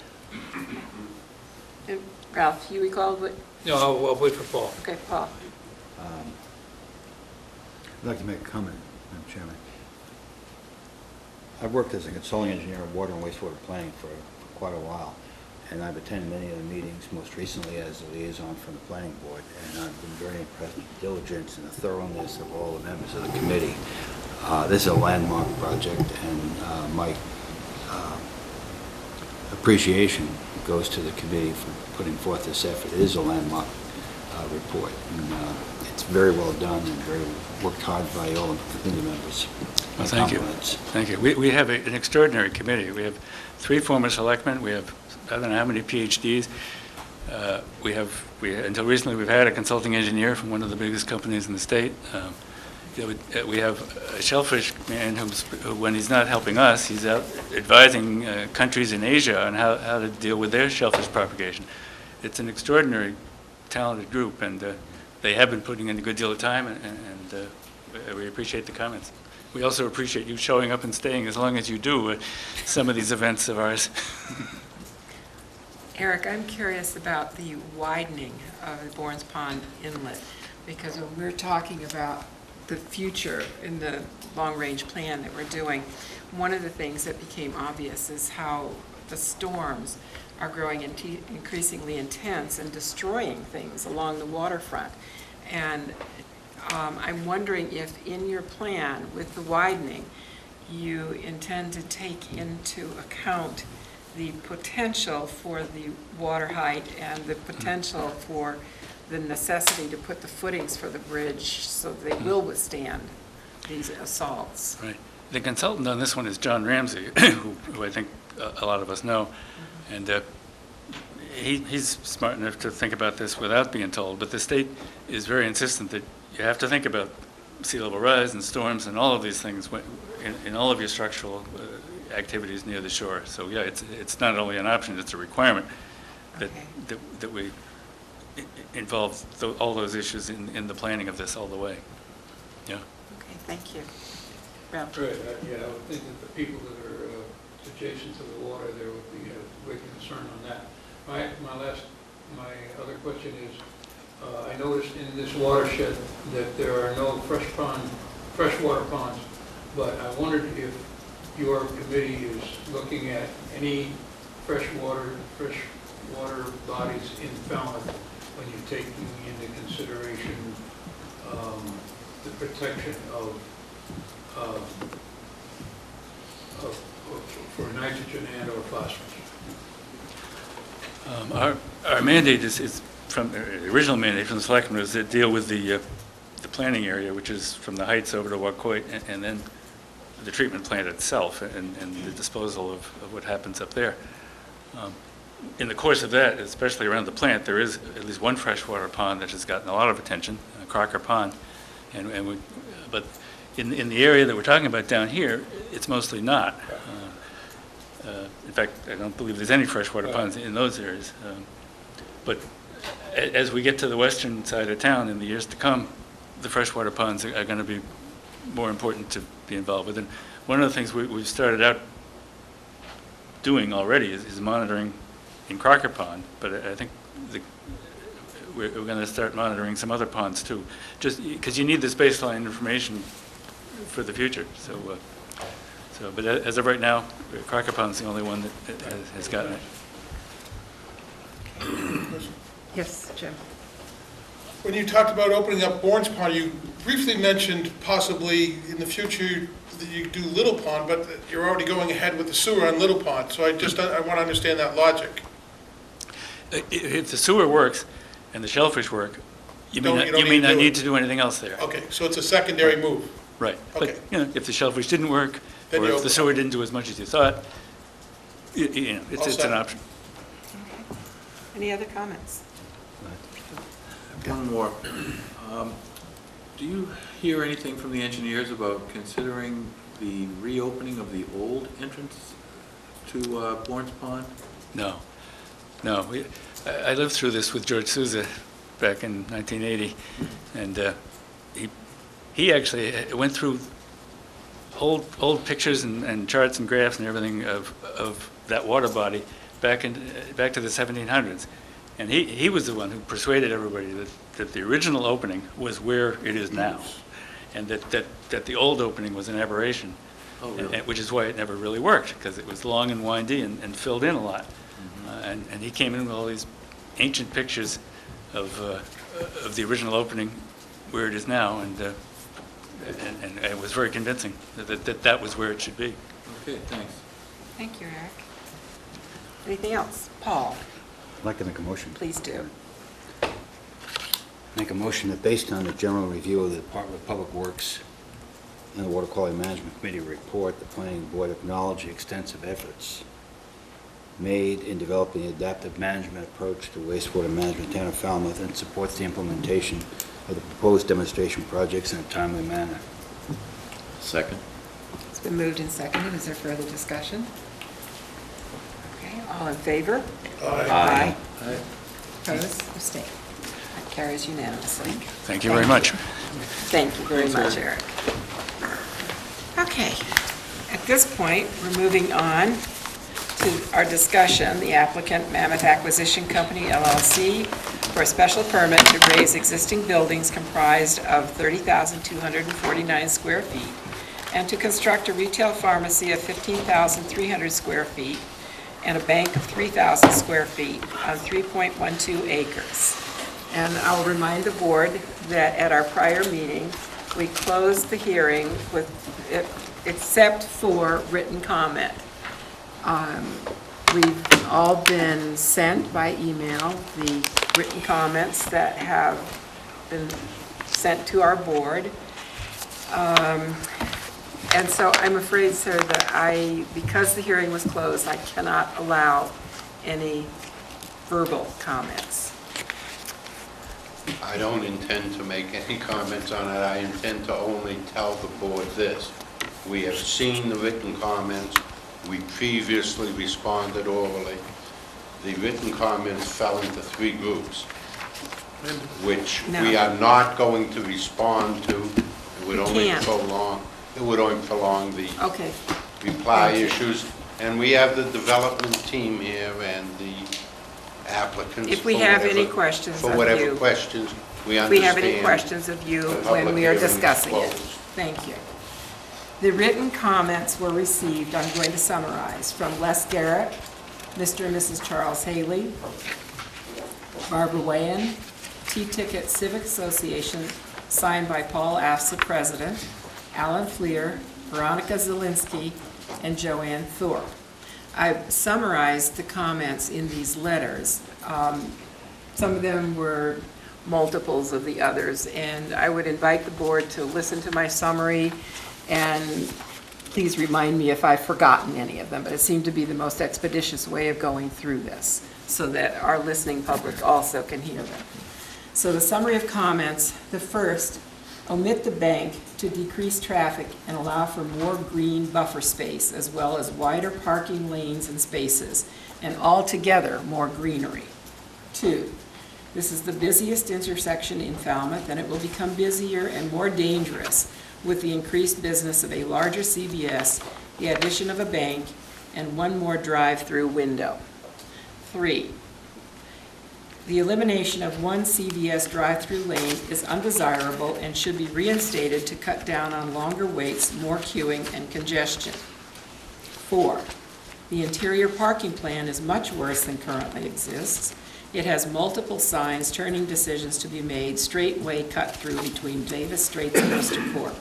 Ralph, you recall what, No, I'll wait for Paul. okay, Paul. I'd like to make a comment, Madam Chairman. I've worked as a consulting engineer in water and wastewater planning for quite a while, and I've attended many of the meetings, most recently as a liaison from the planning board, and I've been very impressed with the diligence and the thoroughness of all the members of the committee. This is a landmark project, and my appreciation goes to the committee for putting forth this effort. It is a landmark report, and it's very well done and very worked hard by all the committee members. Well, thank you. Compliments. Thank you. We have an extraordinary committee. We have 3 former selectmen. We have, I don't know how many PhDs. Until recently, we've had a consulting engineer from one of the biggest companies in the state. We have a shellfish man who, when he's not helping us, he's out advising countries in Asia on how to deal with their shellfish propagation. It's an extraordinary, talented group, and they have been putting in a good deal of time, and we appreciate the comments. We also appreciate you showing up and staying as long as you do at some of these events of ours. Eric, I'm curious about the widening of the Bournes Pond Inlet, because when we're talking about the future in the long-range plan that we're doing, one of the things that became obvious is how the storms are growing increasingly intense and destroying things along the waterfront. And I'm wondering if in your plan with the widening, you intend to take into account the potential for the water height and the potential for the necessity to put the footings for the bridge so they will withstand these assaults. Right. The consultant on this one is John Ramsey, who I think a lot of us know. And he's smart enough to think about this without being told. But the state is very insistent that you have to think about sea level rise and storms and all of these things in all of your structural activities near the shore. So yeah, it's not only an option, it's a requirement that we involve all those issues in the planning of this all the way. Yeah. Okay, thank you. Ralph? Right, yeah, I would think that the people that are adjacent to the water, there would be a great concern on that. My other question is, I noticed in this watershed that there are no freshwater ponds, but I wondered if your committee is looking at any freshwater bodies in Falmouth when you're taking into consideration the protection for nitrogen and or phosphorus. Our mandate is from the original mandate from the selectmen was to deal with the planning area, which is from the Heights over to Wacoit, and then the treatment plant itself and the disposal of what happens up there. In the course of that, especially around the plant, there is at least one freshwater pond that has gotten a lot of attention, Crocker Pond, but in the area that we're talking about down here, it's mostly not. In fact, I don't believe there's any freshwater ponds in those areas. But as we get to the western side of town in the years to come, the freshwater ponds are going to be more important to be involved with. And one of the things we've started out doing already is monitoring in Crocker Pond, but I think we're going to start monitoring some other ponds too, just because you need this baseline information for the future. But as of right now, Crocker Pond's the only one that has gotten it. question? Yes, Jim? When you talked about opening up Bourne's Pond, you briefly mentioned possibly in the future that you do Little Pond, but that you're already going ahead with the sewer on Little Pond. So I want to understand that logic. If the sewer works and the shellfish work, you You may don't need to not do need it. to do anything else there. Okay, so it's a secondary move. Right. Okay. But, if the shellfish didn't work, Then or you if open the it. sewer didn't do as much as you thought, All it's an set. option. Any other comments? One more. Do you hear anything from the engineers about considering the reopening of the old entrance to Bourne's Pond? No. I lived through this with George Souza back in 1980, and he actually went through old pictures and charts and graphs and everything of that water body back to the 1700s. And he was the one who persuaded everybody that the original opening was where it is now, and that the old opening was an aberration. Oh, really? Which is why it never really worked, because it was long and windy and filled in a lot. And he came in with all these ancient pictures of the original opening where it is now, and it was very convincing that was where it should be. Okay, thanks. Thank you, Eric. Anything else? Paul, I'd like to make a motion. please do. Make a motion that based on the general review of the Department of Public Works and the Water Quality Management Committee report, the Planning Board acknowledge the extensive efforts made in developing an adaptive management approach to wastewater management in the town of Falmouth and supports the implementation of the proposed demonstration projects in a timely manner. Second. It's been moved and seconded. Is there further discussion? Okay, all in favor? Aye. Opposed? Abstained? That carries unanimously. Thank you very much. Thank you very much, Eric. Okay, at this point, we're moving on to our discussion. The applicant, Mammoth Acquisition Company LLC, for a special permit to raise existing buildings comprised of 30,249 square feet and to construct a retail pharmacy of 15,300 square feet and a bank of 3,000 square feet on 3.12 acres. And I'll remind the board that at our prior meeting, we closed the hearing with, except for written comment. We've all been sent by email the written comments that have been sent to our board. And so I'm afraid, sir, that because the hearing was closed, I cannot allow any verbal comments. I don't intend to make any comments on it. I intend to only tell the board this. We have seen the written comments. We previously responded orally. The written comments fell into 3 groups, which we are not going to respond to. It would only prolong. It would only prolong the reply issues. And we have the development team here and the applicants. If we have any questions of you. For whatever questions, we understand. If we have any questions of you when we are discussing it. Closed. Thank you. The written comments were received, I'm going to summarize, from Les Garrett, Mr. and Mrs. Charles Haley, Barbara Wayan, T-Ticket Civic Association, signed by Paul Afs, the president, Alan Fleer, Veronica Zielinski, and Joanne Thorpe. I've summarized the comments in these letters. Some of them were multiples of the others, and I would invite the board to listen to my summary, and please remind me if I've forgotten any of them, but it seemed to be the most expeditious way of going through this, so that our listening public also can hear them. So the summary of comments, the first, omit the bank to decrease traffic and allow for more green buffer space, as well as wider parking lanes and spaces, and altogether more greenery. 2, this is the busiest intersection in Falmouth, and it will become busier and more dangerous with the increased business of a larger CVS, the addition of a bank, and 1 more drive-through window. 3, the elimination of 1 CVS drive-through lane is undesirable and should be reinstated to cut down on longer waits, more queuing, and congestion. 4, the interior parking plan is much worse than currently exists, It has multiple signs, turning decisions to be made, straightway cut through between Davis Straits and Worcester Court.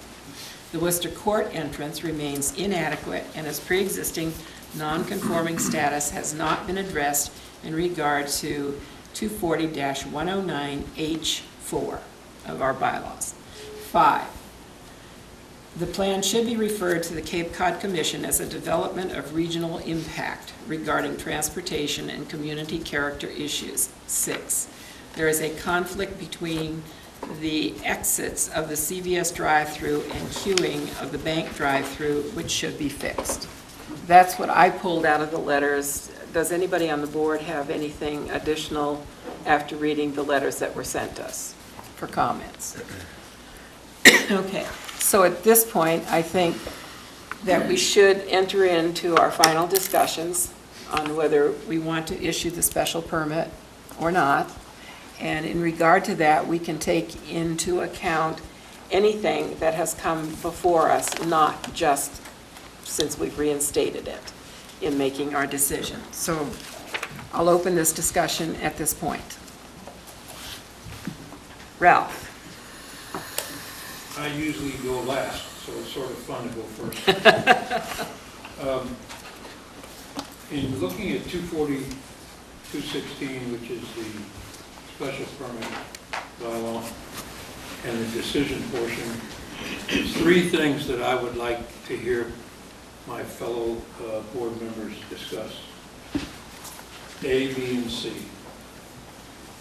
The Worcester Court entrance remains inadequate, and its pre-existing non-conforming status has not been addressed in regard to 240-109H4 of our bylaws. 5, the plan should be referred to the Cape Cod Commission as a development of regional impact regarding transportation and community character issues. 6, there is a conflict between the exits of the CVS drive-through and queuing of the bank drive-through, which should be fixed. That's what I pulled out of the letters. Does anybody on the board have anything additional after reading the letters that were sent us for comments? Okay, so at this point, I think that we should enter into our final discussions on whether we want to issue the special permit or not. And in regard to that, we can take into account anything that has come before us, not just since we've reinstated it, in making our decision. So I'll open this discussion at this point. Ralph? I usually go last, so it's sort of fun to go first. In looking at 240-216, which is the special permit bylaw, and the decision portion, there's 3 things that I would like to hear my fellow board members discuss. A, B, and C.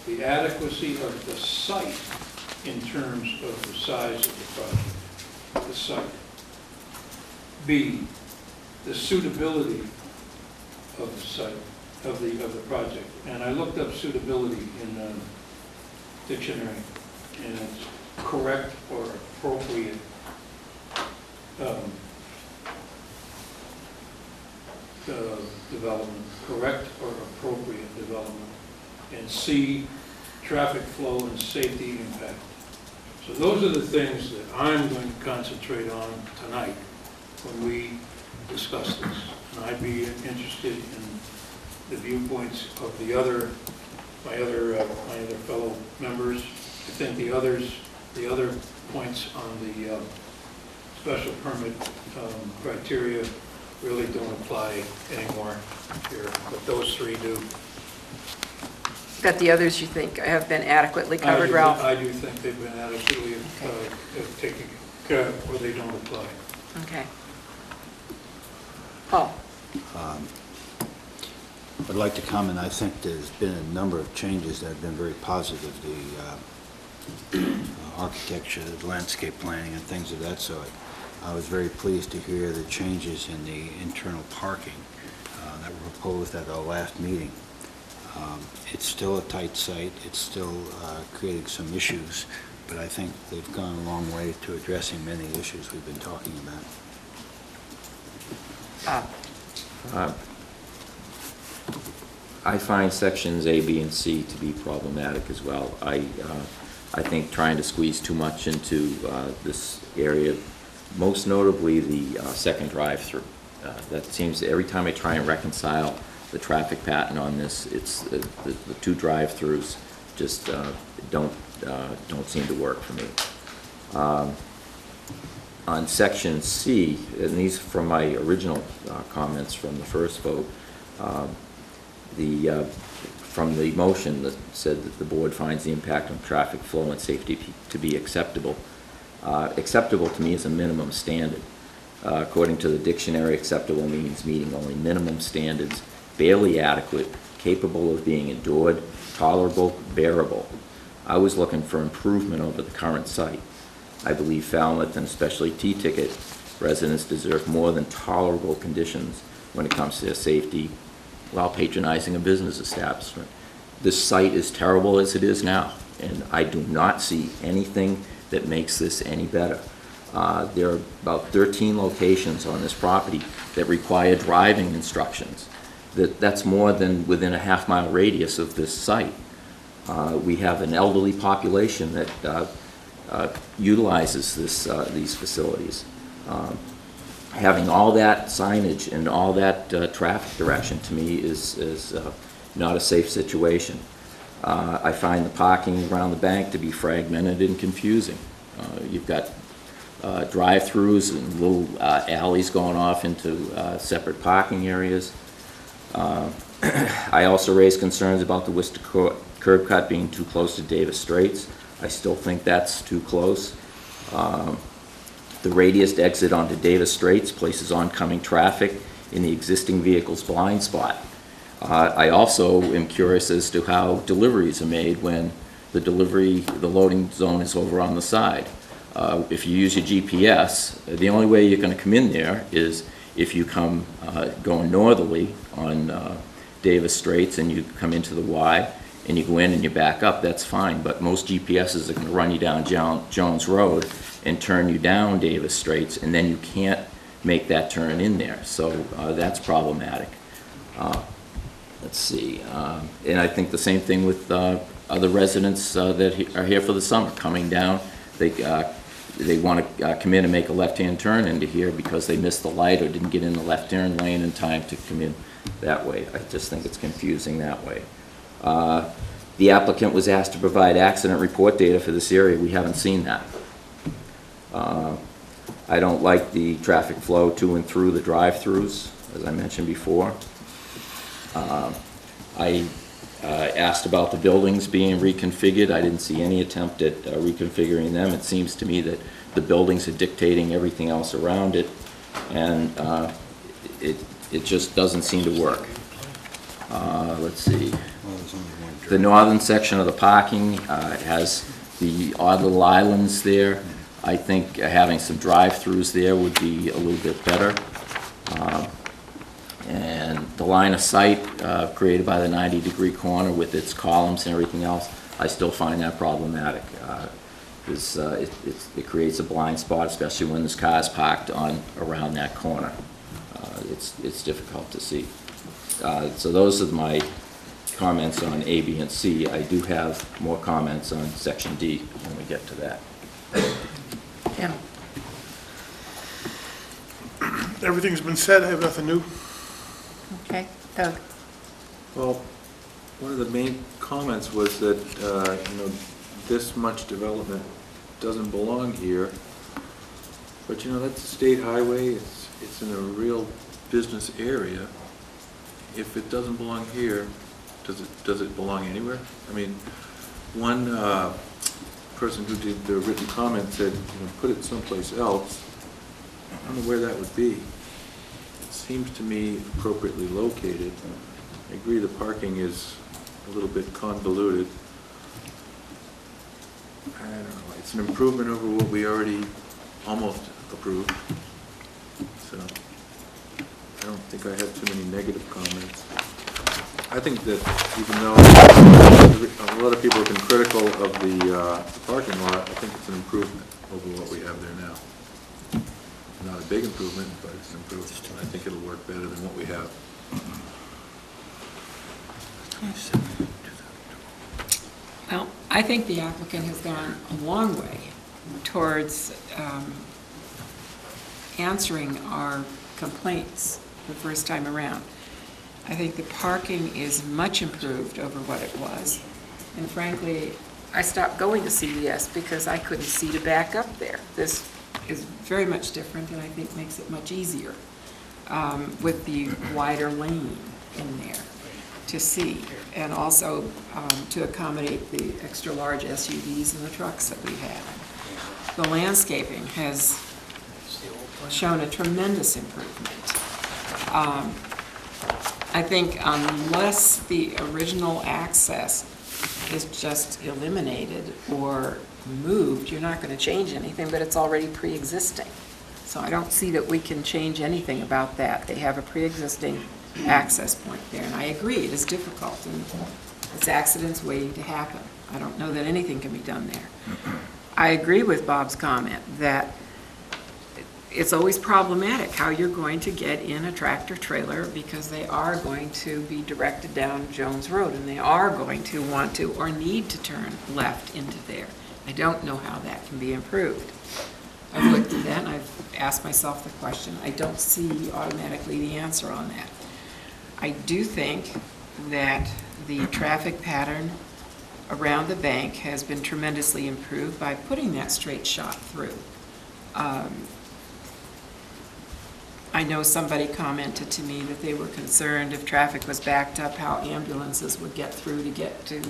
The adequacy of the site in terms of the size of the project, the site. B, the suitability of the site, of the project. And I looked up suitability in the dictionary, and it's correct or appropriate development, correct or appropriate development. And C, traffic flow and safety impact. So those are the things that I'm going to concentrate on tonight when we discuss this. And I'd be interested in the viewpoints of my other fellow members. I think the other points on the special permit criteria really don't apply anymore here, but those 3 do. That the others you think have been adequately covered, Ralph? I do think they've been adequately taken care of, or they don't apply. Okay. Paul? I'd like to comment, I think there's been a number of changes that have been very positive. The architecture, the landscape planning, and things of that sort. I was very pleased to hear the changes in the internal parking that were proposed at our last meeting. It's still a tight site, it's still creating some issues, but I think they've gone a long way to addressing many issues we've been talking about. I find sections A, B, and C to be problematic as well. I think trying to squeeze too much into this area, most notably the second drive-through. That seems, every time I try and reconcile the traffic pattern on this, it's the 2 drive-throughs just don't seem to work for me. On section C, and these are from my original comments from the first vote, from the motion that said that the board finds the impact on traffic flow and safety to be acceptable. Acceptable to me is a minimum standard. According to the dictionary, acceptable means meeting only minimum standards, barely adequate, capable of being endured, tolerable, bearable. I was looking for improvement over the current site. I believe Falmouth, and especially T-Ticket residents, deserve more than tolerable conditions when it comes to their safety while patronizing a business establishment. This site is terrible as it is now, and I do not see anything that makes this any better. There are about 13 locations on this property that require driving instructions. That's more than within a half-mile radius of this site. We have an elderly population that utilizes these facilities. Having all that signage and all that traffic direction, to me, is not a safe situation. I find the parking around the bank to be fragmented and confusing. You've got drive-throughs and little alleys going off into separate parking areas. I also raised concerns about the Worcester curb cut being too close to Davis Straits. I still think that's too close. The radius exit onto Davis Straits places oncoming traffic in the existing vehicle's blind spot. I also am curious as to how deliveries are made when the loading zone is over on the side. If you use your GPS, the only way you're going to come in there is if you come going northerly on Davis Straits and you come into the Y and you go in and you back up, that's fine. But most GPSs are going to run you down Jones Road and turn you down Davis Straits, and then you can't make that turn in there. So that's problematic. Let's see. And I think the same thing with other residents that are here for the summer coming down. They want to come in and make a left-hand turn into here because they missed the light or didn't get in the left-turn lane in time to come in that way. I just think it's confusing that way. The applicant was asked to provide accident report data for this area. We haven't seen that. I don't like the traffic flow to and through the drive-throughs, as I mentioned before. I asked about the buildings being reconfigured. I didn't see any attempt at reconfiguring them. It seems to me that the buildings are dictating everything else around it, and it just doesn't seem to work. Let's see. The northern section of the parking has the odd little islands there. I think having some drive-throughs there would be a little bit better. And the line of sight created by the 90-degree corner with its columns and everything else, I still find that problematic. It creates a blind spot, especially when there's cars parked around that corner. It's difficult to see. So those are my comments on A, B, and C. I do have more comments on section D when we get to that. Tim? Everything's been said, I have nothing new. Okay, Doug? Well, one of the main comments was that, this much development doesn't belong here. But, that's a state highway, it's in a real business area. If it doesn't belong here, does it belong anywhere? I mean, one person who did the written comment said, put it someplace else. I don't know where that would be. It seems to me appropriately located. I agree the parking is a little bit convoluted. I don't know, it's an improvement over what we already almost approved. So I don't think I have too many negative comments. I think that even though a lot of people have been critical of the parking lot, I think it's an improvement over what we have there now. Not a big improvement, but it's an improvement. I think it'll work better than what we have. Well, I think the applicant has gone a long way towards answering our complaints the first time around. I think the parking is much improved over what it was. And frankly, I stopped going to CVS because I couldn't see to back up there. This is very much different and I think makes it much easier with the wider lane in there to see, and also to accommodate the extra large SUVs and the trucks that we have. The landscaping has shown a tremendous improvement. I think unless the original access is just eliminated or moved, you're not going to change anything, but it's already pre-existing. So I don't see that we can change anything about that. They have a pre-existing access point there, and I agree, it is difficult, and it's accidents waiting to happen. I don't know that anything can be done there. I agree with Bob's comment that it's always problematic how you're going to get in a tractor trailer because they are going to be directed down Jones Road and they are going to want to or need to turn left into there. I don't know how that can be improved. I've looked at that and I've asked myself the question. I don't see automatically the answer on that. I do think that the traffic pattern around the bank has been tremendously improved by putting that straight shot through. I know somebody commented to me that they were concerned if traffic was backed up, how ambulances would get through to get to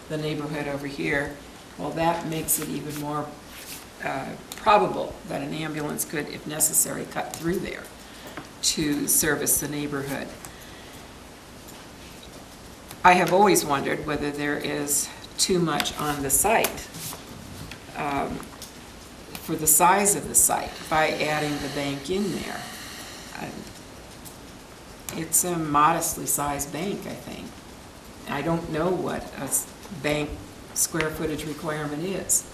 the neighborhood over here. Well, that makes it even more probable that an ambulance could, if necessary, cut through there to service the neighborhood. I have always wondered whether there is too much on the site for the size of the site by adding the bank in there. It's a modestly sized bank, I think. I don't know what a bank square footage requirement is,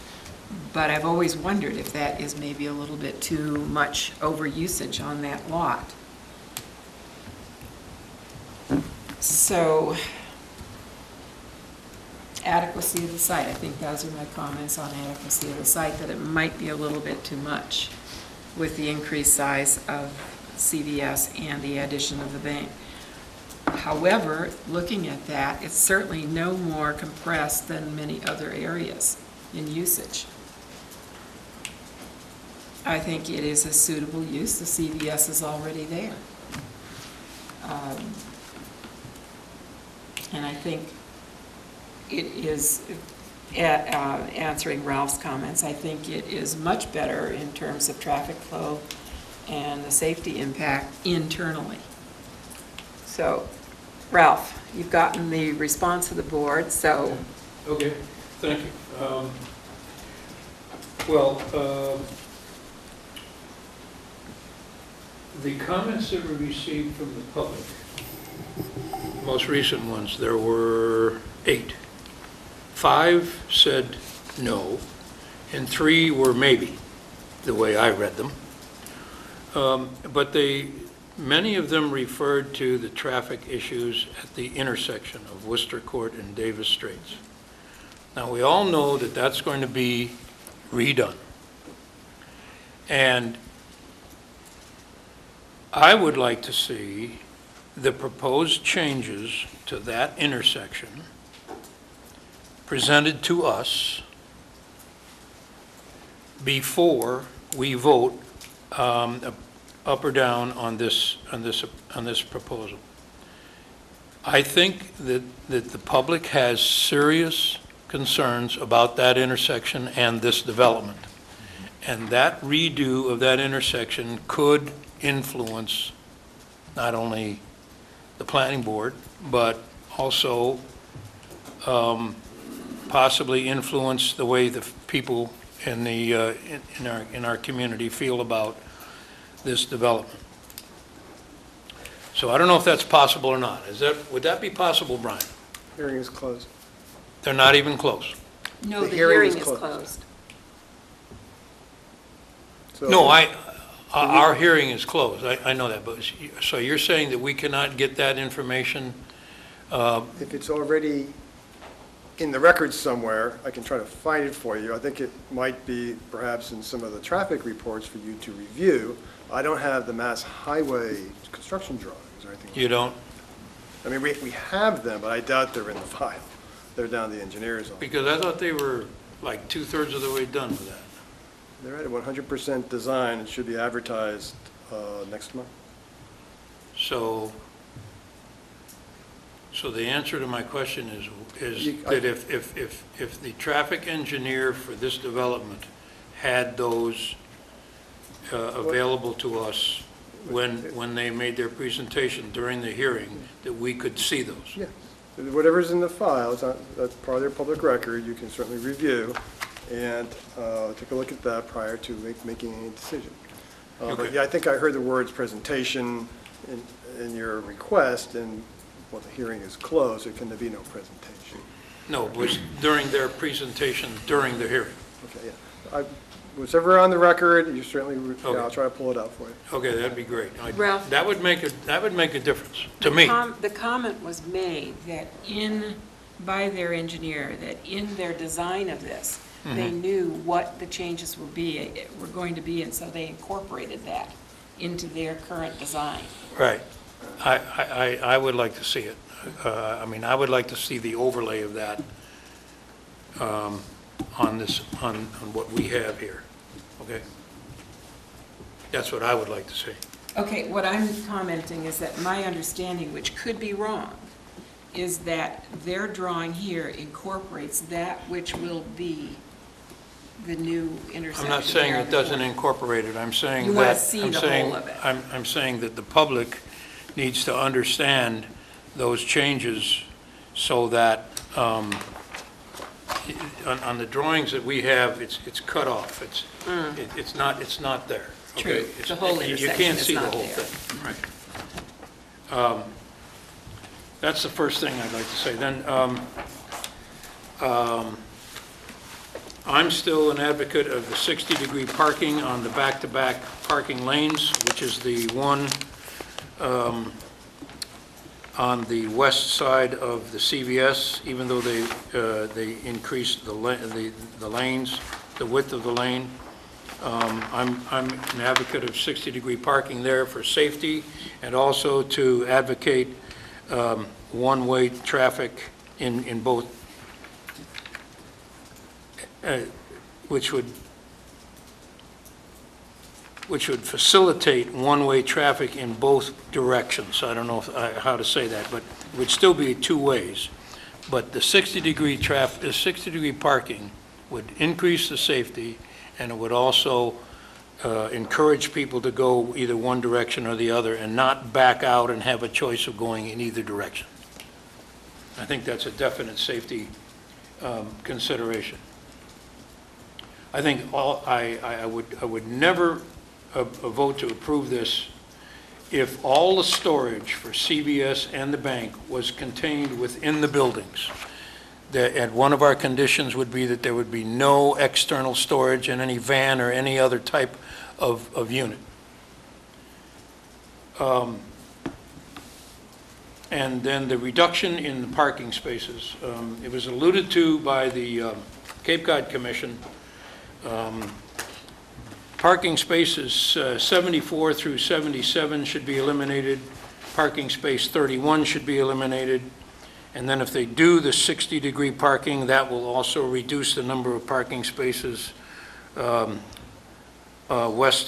but I've always wondered if that is maybe a little bit too much overusage on that lot. So, adequacy of the site, I think those are my comments on adequacy of the site, that it might be a little bit too much with the increased size of CVS and the addition of the bank. However, looking at that, it's certainly no more compressed than many other areas in usage. I think it is a suitable use. The CVS is already there. And I think it is, answering Ralph's comments, I think it is much better in terms of traffic flow and the safety impact internally. So, Ralph, you've gotten the response of the board, so. Okay, thank you. The comments that were received from the public, most recent ones, there were 8. 5 said no, and 3 were maybe, the way I read them. But many of them referred to the traffic issues at the intersection of Worcester Court and Davis Straits. Now, we all know that that's going to be redone. And I would like to see the proposed changes to that intersection presented to us before we vote up or down on this proposal. I think that the public has serious concerns about that intersection and this development. And that redo of that intersection could influence not only the planning board, but also possibly influence the way the people in our community feel about this development. So I don't know if that's possible or not. Would that be possible, Brian? Hearing is closed. They're not even close. No, The the hearing hearing is is closed. closed. So- No, our hearing is closed. I know that, but so you're saying that we cannot get that information? If it's already in the records somewhere, I can try to find it for you. I think it might be perhaps in some of the traffic reports for you to review. I don't have the Mass Highway construction drawings or anything. You don't? I mean, we have them, but I doubt they're in the file. They're down the engineer's office. Because I thought they were like 2/3 of the way done with that. They're at 100% design. It should be advertised next month. So the answer to my question is I- that if the traffic engineer for this development had those available to us when they made their presentation during the hearing, that we could see those. Yeah. Whatever's in the file, that's part of their public record. You can certainly review and take a look at that prior to making any decision. But Okay. yeah, I think I heard the words presentation in your request, and while the hearing is closed, there can be no presentation. No, it was during their presentation during the hearing. Okay, yeah. Whatever on the record, you certainly, Okay. I'll try to pull it out for you. Okay, that'd be great. Ralph? That would make a difference, to me. The comment was made that by their engineer, that in their design of this, they knew what the changes were going to be, and so they incorporated that into their current design. Right. I would like to see it. I mean, I would like to see the overlay of that on this, on what we have here, okay? That's what I would like to see. Okay, what I'm commenting is that my understanding, which could be wrong, is that their drawing here incorporates that which will be the new intersection. I'm not saying there it on the doesn't corner. incorporate it, I'm saying that. You wanna see I'm the saying- whole of it. I'm saying that the public needs to understand those changes so that, on the drawings that we have, it's cut off, it's not there. True. okay? It's- The whole You intersection can't is see the not whole there. thing, right. That's the first thing I'd like to say. Then, I'm still an advocate of the 60-degree parking on the back-to-back parking lanes, which is the one on the west side of the CVS, even though they increased the lanes, the width of the lane. I'm an advocate of 60-degree parking there for safety, and also to advocate one-way traffic in both, which would facilitate one-way traffic in both directions. I don't know how to say that, but it would still be two ways. But the 60-degree parking would increase the safety, and it would also encourage people to go either one direction or the other and not back out and have a choice of going in either direction. I think that's a definite safety consideration. I think I would never vote to approve this if all the storage for CVS and the bank was contained within the buildings. And one of our conditions would be that there would be no external storage in any van or any other type of unit. And then the reduction in the parking spaces. It was alluded to by the Cape Cod Commission. Parking spaces 74 through 77 should be eliminated. Parking space 31 should be eliminated. And then if they do the 60-degree parking, that will also reduce the number of parking spaces west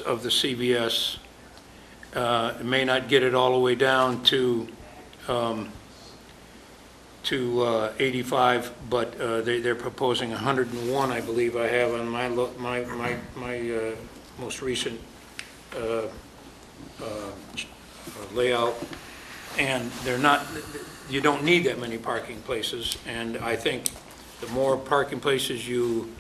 of the CVS. It may not get it all the way down to 85, but they're proposing 101, I believe I have on my most recent layout. And they're not, you don't need that many parking places, and I think the more parking places you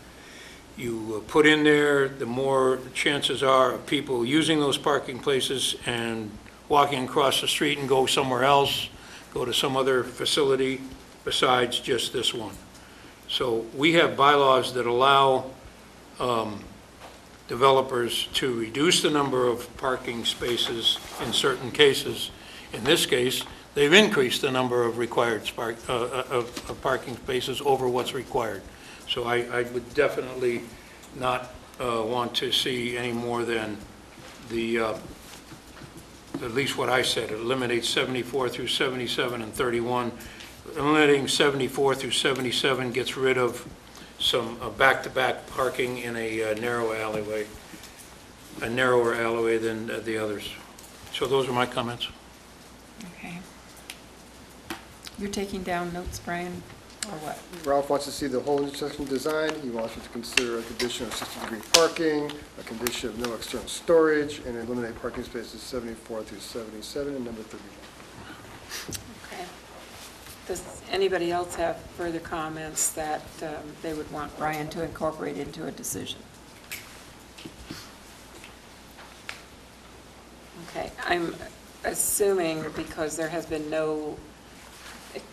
put in there, the more chances are of people using those parking places and walking across the street and go somewhere else, go to some other facility besides just this one. So we have bylaws that allow developers to reduce the number of parking spaces in certain cases. In this case, they've increased the number of required of parking spaces over what's required. So I would definitely not want to see any more than the, at least what I said, it eliminates 74 through 77 and 31. Eliminating 74 through 77 gets rid of some back-to-back parking in a narrow alleyway, a narrower alleyway than the others. So those are my comments. Okay. You're taking down notes, Brian, or what? Ralph wants to see the whole intersection design. He wants you to consider a condition of 60-degree parking, a condition of no external storage, and eliminate parking spaces 74 through 77 and number 31. Okay. Does anybody else have further comments that they would want Brian to incorporate into a decision? Okay, I'm assuming, because there has been no,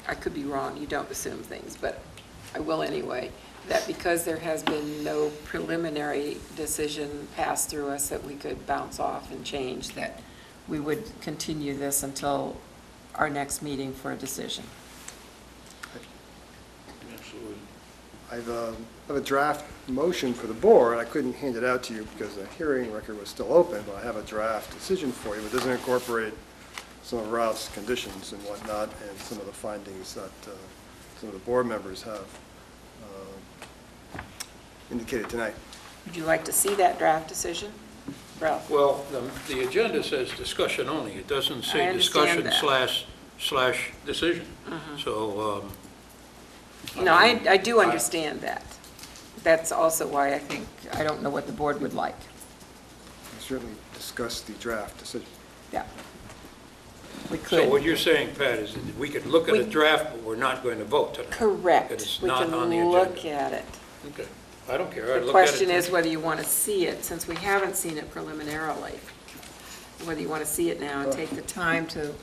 I could be wrong, you don't assume things, but I will anyway, that because there has been no preliminary decision passed through us that we could bounce off and change, that we would continue this until our next meeting for a decision. Absolutely. I have a draft motion for the board. I couldn't hand it out to you because the hearing record was still open, but I have a draft decision for you. It doesn't incorporate some of Ralph's conditions and whatnot, and some of the findings that some of the board members have indicated tonight. Would you like to see that draft decision? Ralph? Well, the agenda says discussion only. It doesn't I say understand discussion that. slash decision. So, No, I do understand that. That's also why I don't know what the board would like. We certainly discussed the draft decision. Yeah. We so what could. you're saying, Pat, is that we could look at a draft, but we're not going to vote tonight. Correct. That it's We not can on the look agenda. at it. Okay. I don't care. I'd The look at it. question is whether you want to see it, since we haven't seen it preliminarily. Whether you want to see it now and take the time to,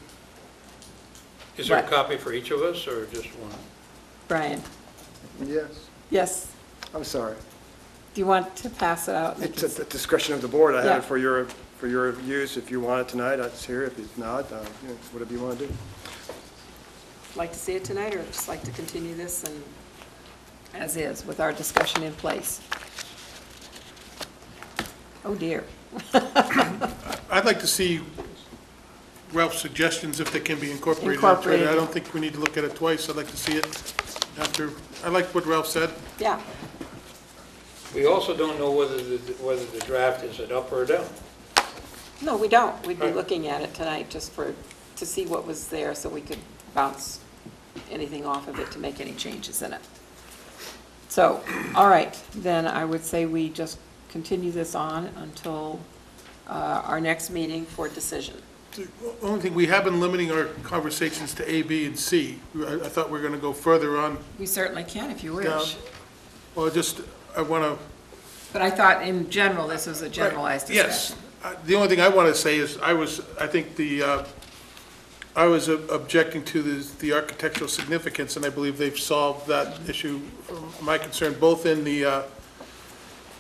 Is there a Right. copy for each of us, or just one? Brian? Yes, Yes? I'm sorry. Do you want to pass it out? It's at the discretion of the board. I have Yeah. it for your use. If you want it tonight, it's here. If not, whatever you want to do. Like to see it tonight, or just like to continue this and as is, with our discussion in place? Oh, dear. I'd like to see Ralph's suggestions if they can be incorporated. Incorporated. I don't think we need to look at it twice. I'd like to see it after, I like what Ralph said. Yeah. We also don't know whether the draft is an up or a down. No, we don't. We'd be Right. looking at it tonight just to see what was there, so we could bounce anything off of it to make any changes in it. So, all right, then I would say we just continue this on until our next meeting for decision. The only thing, we have been limiting our conversations to A, B, and C. I thought we were going to go further on. We certainly can if you down. wish. Well, I want to. But I thought in general, this was a generalized Yes. discussion. The only thing I want to say is, I was objecting to the architectural significance, and I believe they've solved that issue from my concern, both in the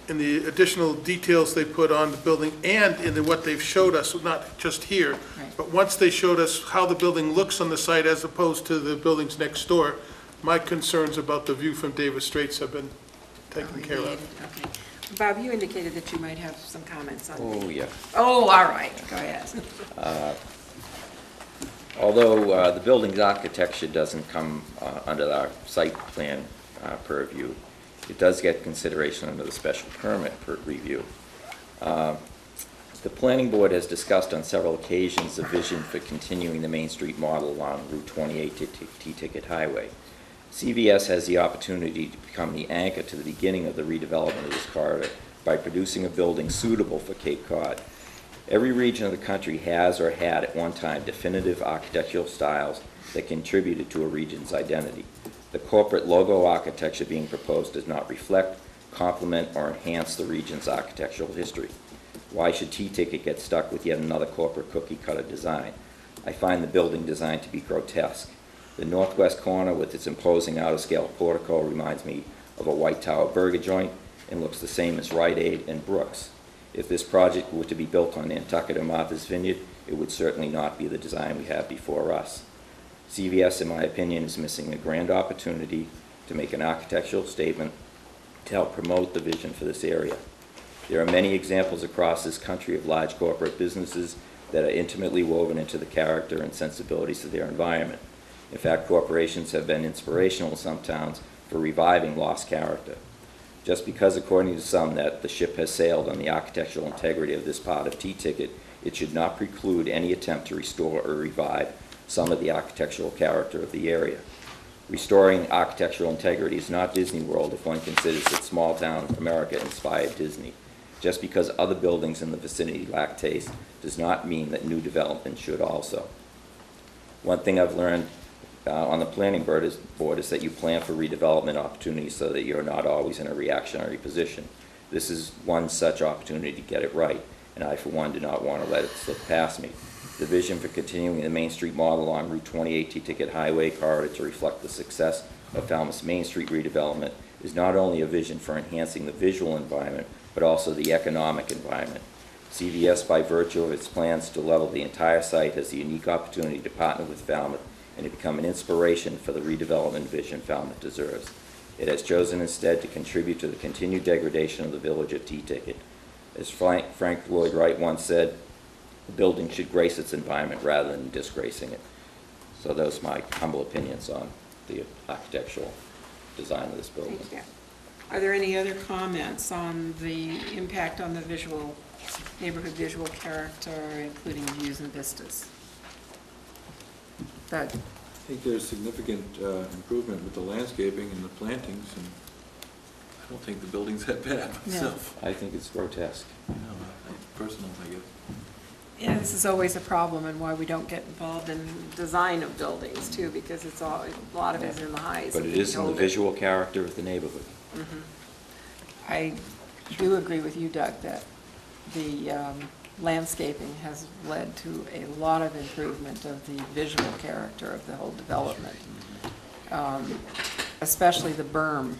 additional details they put on the building and in what they've showed us, not just here, Right. but once they showed us how the building looks on the site as opposed to the buildings next door, my concerns about the view from Davis Straits have been taken care of. Okay. Bob, you indicated that you might have some comments on Oh, the... yeah. Oh, all right, go ahead. Although the building's architecture doesn't come under our site plan purview, it does get consideration under the special permit review. The planning board has discussed on several occasions the vision for continuing the Main Street model along Route 28 to T-Ticket Highway. CVS has the opportunity to become the anchor to the beginning of the redevelopment of this corridor by producing a building suitable for Cape Cod. Every region of the country has or had at one time definitive architectural styles that contributed to a region's identity. The corporate logo architecture being proposed does not reflect, complement, or enhance the region's architectural history. Why should T-Ticket get stuck with yet another corporate cookie-cutter design? I find the building design to be grotesque. The northwest corner with its imposing out-of-scale portico reminds me of a White Tower burger joint and looks the same as Rite Aid and Brooks. If this project were to be built on Nantucket or Martha's Vineyard, it would certainly not be the design we have before us. CVS, in my opinion, is missing a grand opportunity to make an architectural statement to help promote the vision for this area. There are many examples across this country of large corporate businesses that are intimately woven into the character and sensibilities of their environment. In fact, corporations have been inspirational in some towns for reviving lost character. Just because, according to some, that the ship has sailed on the architectural integrity of this part of T-Ticket, it should not preclude any attempt to restore or revive some of the architectural character of the area. Restoring architectural integrity is not Disney World if one considers that small-town America inspired Disney. Just because other buildings in the vicinity lack taste does not mean that new development should also. One thing I've learned on the planning board is that you plan for redevelopment opportunities so that you're not always in a reactionary position. This is one such opportunity to get it right, and I, for one, do not want to let it slip past me. The vision for continuing the Main Street model along Route 28 T-Ticket Highway corridor to reflect the success of Falmouth's Main Street redevelopment is not only a vision for enhancing the visual environment, but also the economic environment. CVS, by virtue of its plans to level the entire site, has the unique opportunity to partner with Falmouth and to become an inspiration for the redevelopment vision Falmouth deserves. It has chosen instead to contribute to the continued degradation of the village of T-Ticket. As Frank Lloyd Wright once said, the building should grace its environment rather than disgracing it. So those are my humble opinions on the architectural design of this building. Thank you. Are there any other comments on the impact on the neighborhood visual character, including views and vistas? Doug? I think there's significant improvement with the landscaping and the plantings, and I don't think the building's that bad myself. I think it's grotesque. You know, personal, I guess. Yeah, this is always a problem and why we don't get involved in design of buildings too, because it's all, a lot of it is in the highs. But it is in the visual character of the neighborhood. I do agree with you, Doug, that the landscaping has led to a lot of improvement of the visual character of the whole development. Especially the berm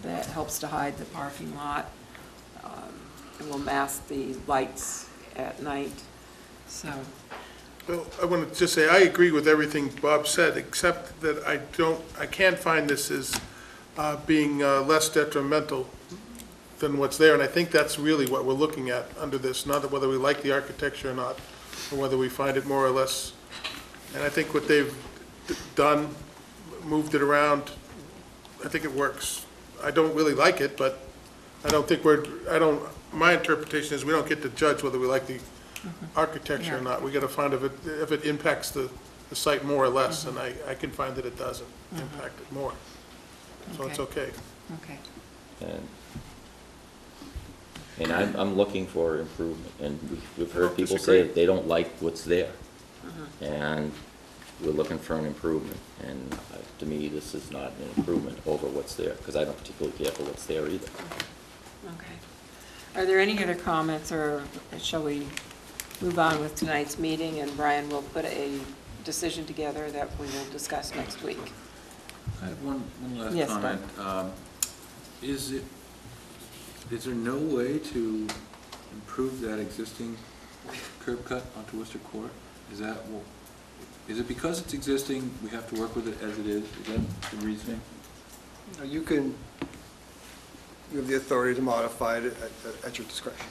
that helps to hide the parking lot. It will mask the lights at night, so. Well, I want to just say, I agree with everything Bob said, except that I can't find this as being less detrimental than what's there, and I think that's really what we're looking at under this, not whether we like the architecture or not, or whether we find it more or less. And I think what they've done, moved it around, I think it works. I don't really like it, but I don't think my interpretation is we don't get to judge whether we like the architecture or not. We got to find if it impacts the site more or less, and I can find that it doesn't impact it more. So it's okay. Okay. And I'm looking for improvement, and we've heard people say that they don't like what's there. And we're looking for an improvement, and to me, this is not an improvement over what's there, because I don't particularly care for what's there either. Okay. Are there any other comments, or shall we move on with tonight's meeting, and Brian will put a decision together that we will discuss next week? I have one last Yes, comment. Is there no way to improve that existing curb cut onto Worcester Court? Is it because it's existing, we have to work with it as it is? Is that the reasoning? You have the authority to modify it at your discretion.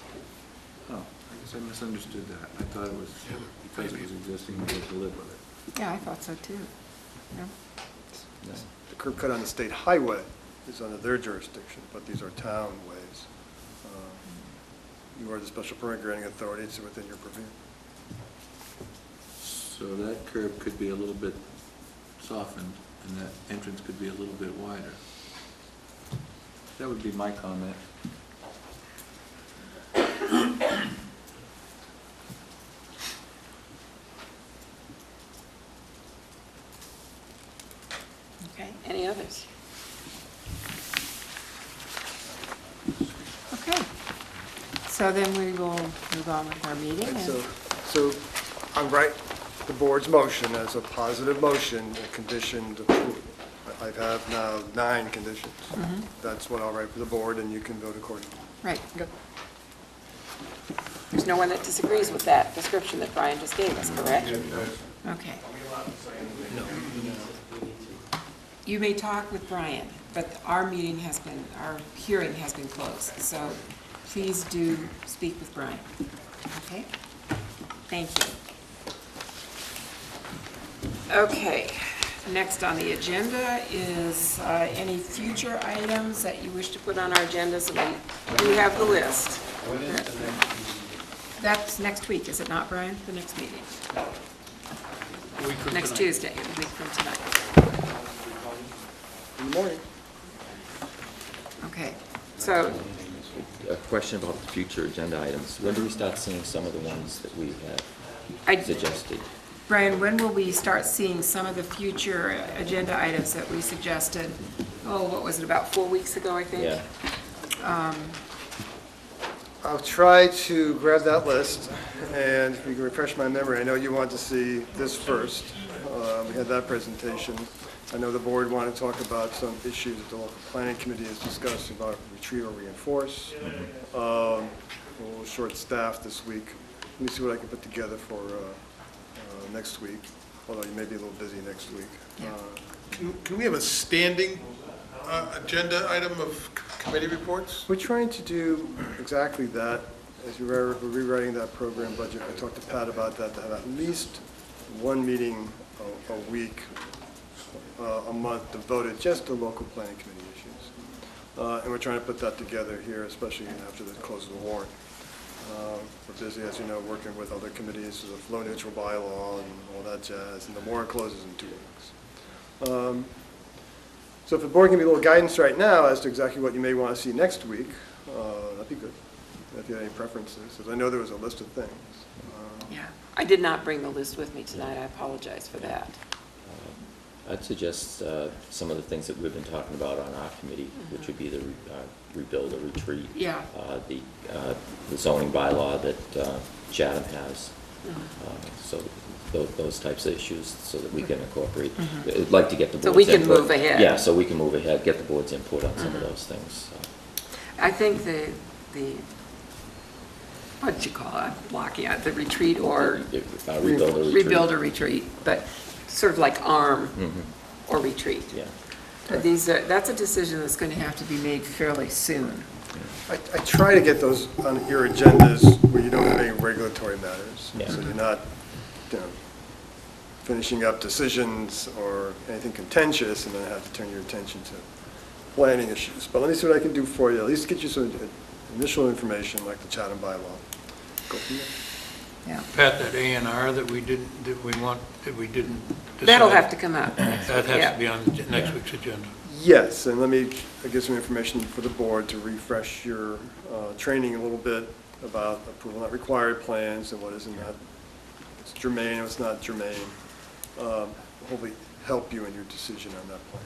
Oh, I guess I misunderstood that. I thought it was because it was existing, we had to live with it. Yeah, I thought so too. Yeah. The curb cut on the state highway is under their jurisdiction, but these are town ways. You are the special permit granting authority, it's within your purview. So that curb could be a little bit softened, and that entrance could be a little bit wider. That would be my comment. Okay, any others? Okay, so then we will move on with our meeting. And And so I'm right, the board's motion as a positive motion, a conditioned approval. I have now 9 conditions. That's what I'll write for the board, and you can vote accordingly. Right. There's no one that disagrees with that description that Brian just gave us, correct? Okay. You may talk with Brian, but our hearing has been closed, so please do speak with Brian. Okay? Thank you. Okay, next on the agenda is any future items that you wish to put on our agenda, so we do have the list. That's next week, is it not, Brian, the next meeting? Next Tuesday, a week from tonight. In the morning. Okay, so, A question about the future agenda items. When do we start seeing some of the ones that we I- have suggested? Brian, when will we start seeing some of the future agenda items that we suggested? Oh, what was it, about 4 weeks ago, I think? Yeah. I'll try to grab that list, and if you can refresh my memory, I know you want to see this first. We had that presentation. I know the board wanted to talk about some issues that the local planning committee has discussed about retreat or reinforce. A little short-staffed this week. Let me see what I can put together for next week, although you may be a little busy next week. Can we have a standing agenda item of committee reports? We're trying to do exactly that. As we're rewriting that program budget, I talked to Pat about that, to have at least one meeting a week a month devoted just to local planning committee issues. And we're trying to put that together here, especially after the close of the warrant. We're busy, as you know, working with other committees, the flow neutral bylaw and all that jazz, and the warrant closes in 2 weeks. So if the board can give me a little guidance right now as to exactly what you may want to see next week, that'd be good, if you have any preferences, because I know there was a list of things. Yeah, I did not bring the list with me tonight, I apologize for that. I'd suggest some of the things that we've been talking about on our committee, which would be the rebuild or retreat. Yeah. The zoning bylaw that Chatham has. So those types of issues, so that we can incorporate. I'd like to get the board's So we can input. move ahead. Yeah, so we can move ahead, get the board's input on some of those things. I think the what'd you call it, blocking out, the retreat or Rebuild or retreat. rebuild or retreat, but sort of like ARM or retreat. Yeah. That's a decision that's going to have to be made fairly soon. I try to get those on your agendas where you don't have any regulatory matters. Yeah. So you're not, finishing up decisions or anything contentious and then have to turn your attention to planning issues. But let me see what I can do for you, at least get you some initial information like the Chatham bylaw. Go from there. Yeah. Pat, that A and R that we didn't decide. That'll have to come up. That has to be on next week's agenda. Yes, and let me get some information for the board to refresh your training a little bit about approval not required plans and what is and not, it's germane and what's not germane. Hopefully help you in your decision on that plan.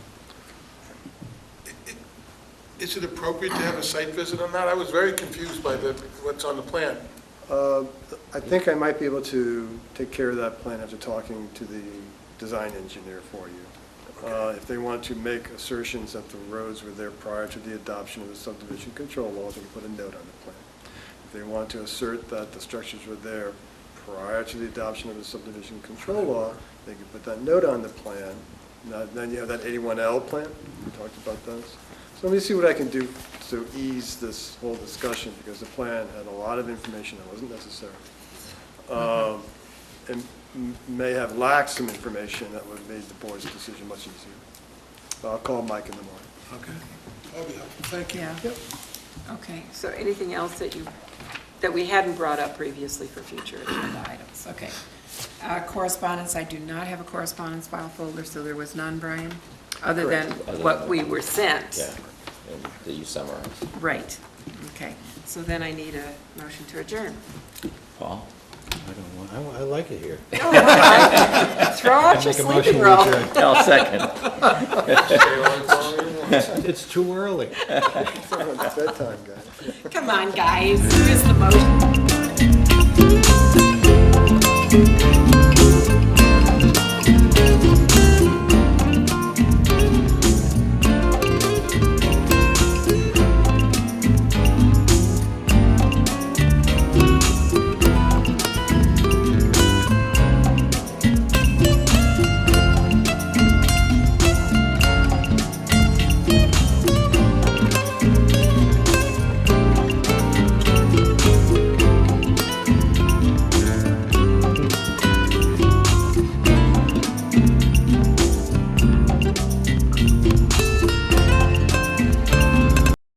Is it appropriate to have a site visit on that? I was very confused by what's on the plan. I think I might be able to take care of that plan after talking to the design engineer for you. If they want to make assertions that the roads were there prior to the adoption of the subdivision control laws, they can put a note on the plan. If they want to assert that the structures were there prior to the adoption of the subdivision control law, they can put that note on the plan. Now, then you have that 81L plan, we talked about those. So let me see what I can do to ease this whole discussion, because the plan had a lot of information that wasn't necessary. And may have lacked some information that would have made the board's decision much easier. I'll call Mike in the morning. Okay. That'll be helpful, thank you. Yeah. Okay, so anything else that we hadn't brought up previously for future agenda items? Okay. Correspondence, I do not have a correspondence file folder, so there was none, Brian, other than what we were sent. Yeah, and that you summarized. Right, okay. So then I need a motion to adjourn. Paul? I like it here. Throw out your sleeping roll. I'll second. It's too early. It's bedtime, guys. Come on, guys, who is the motion?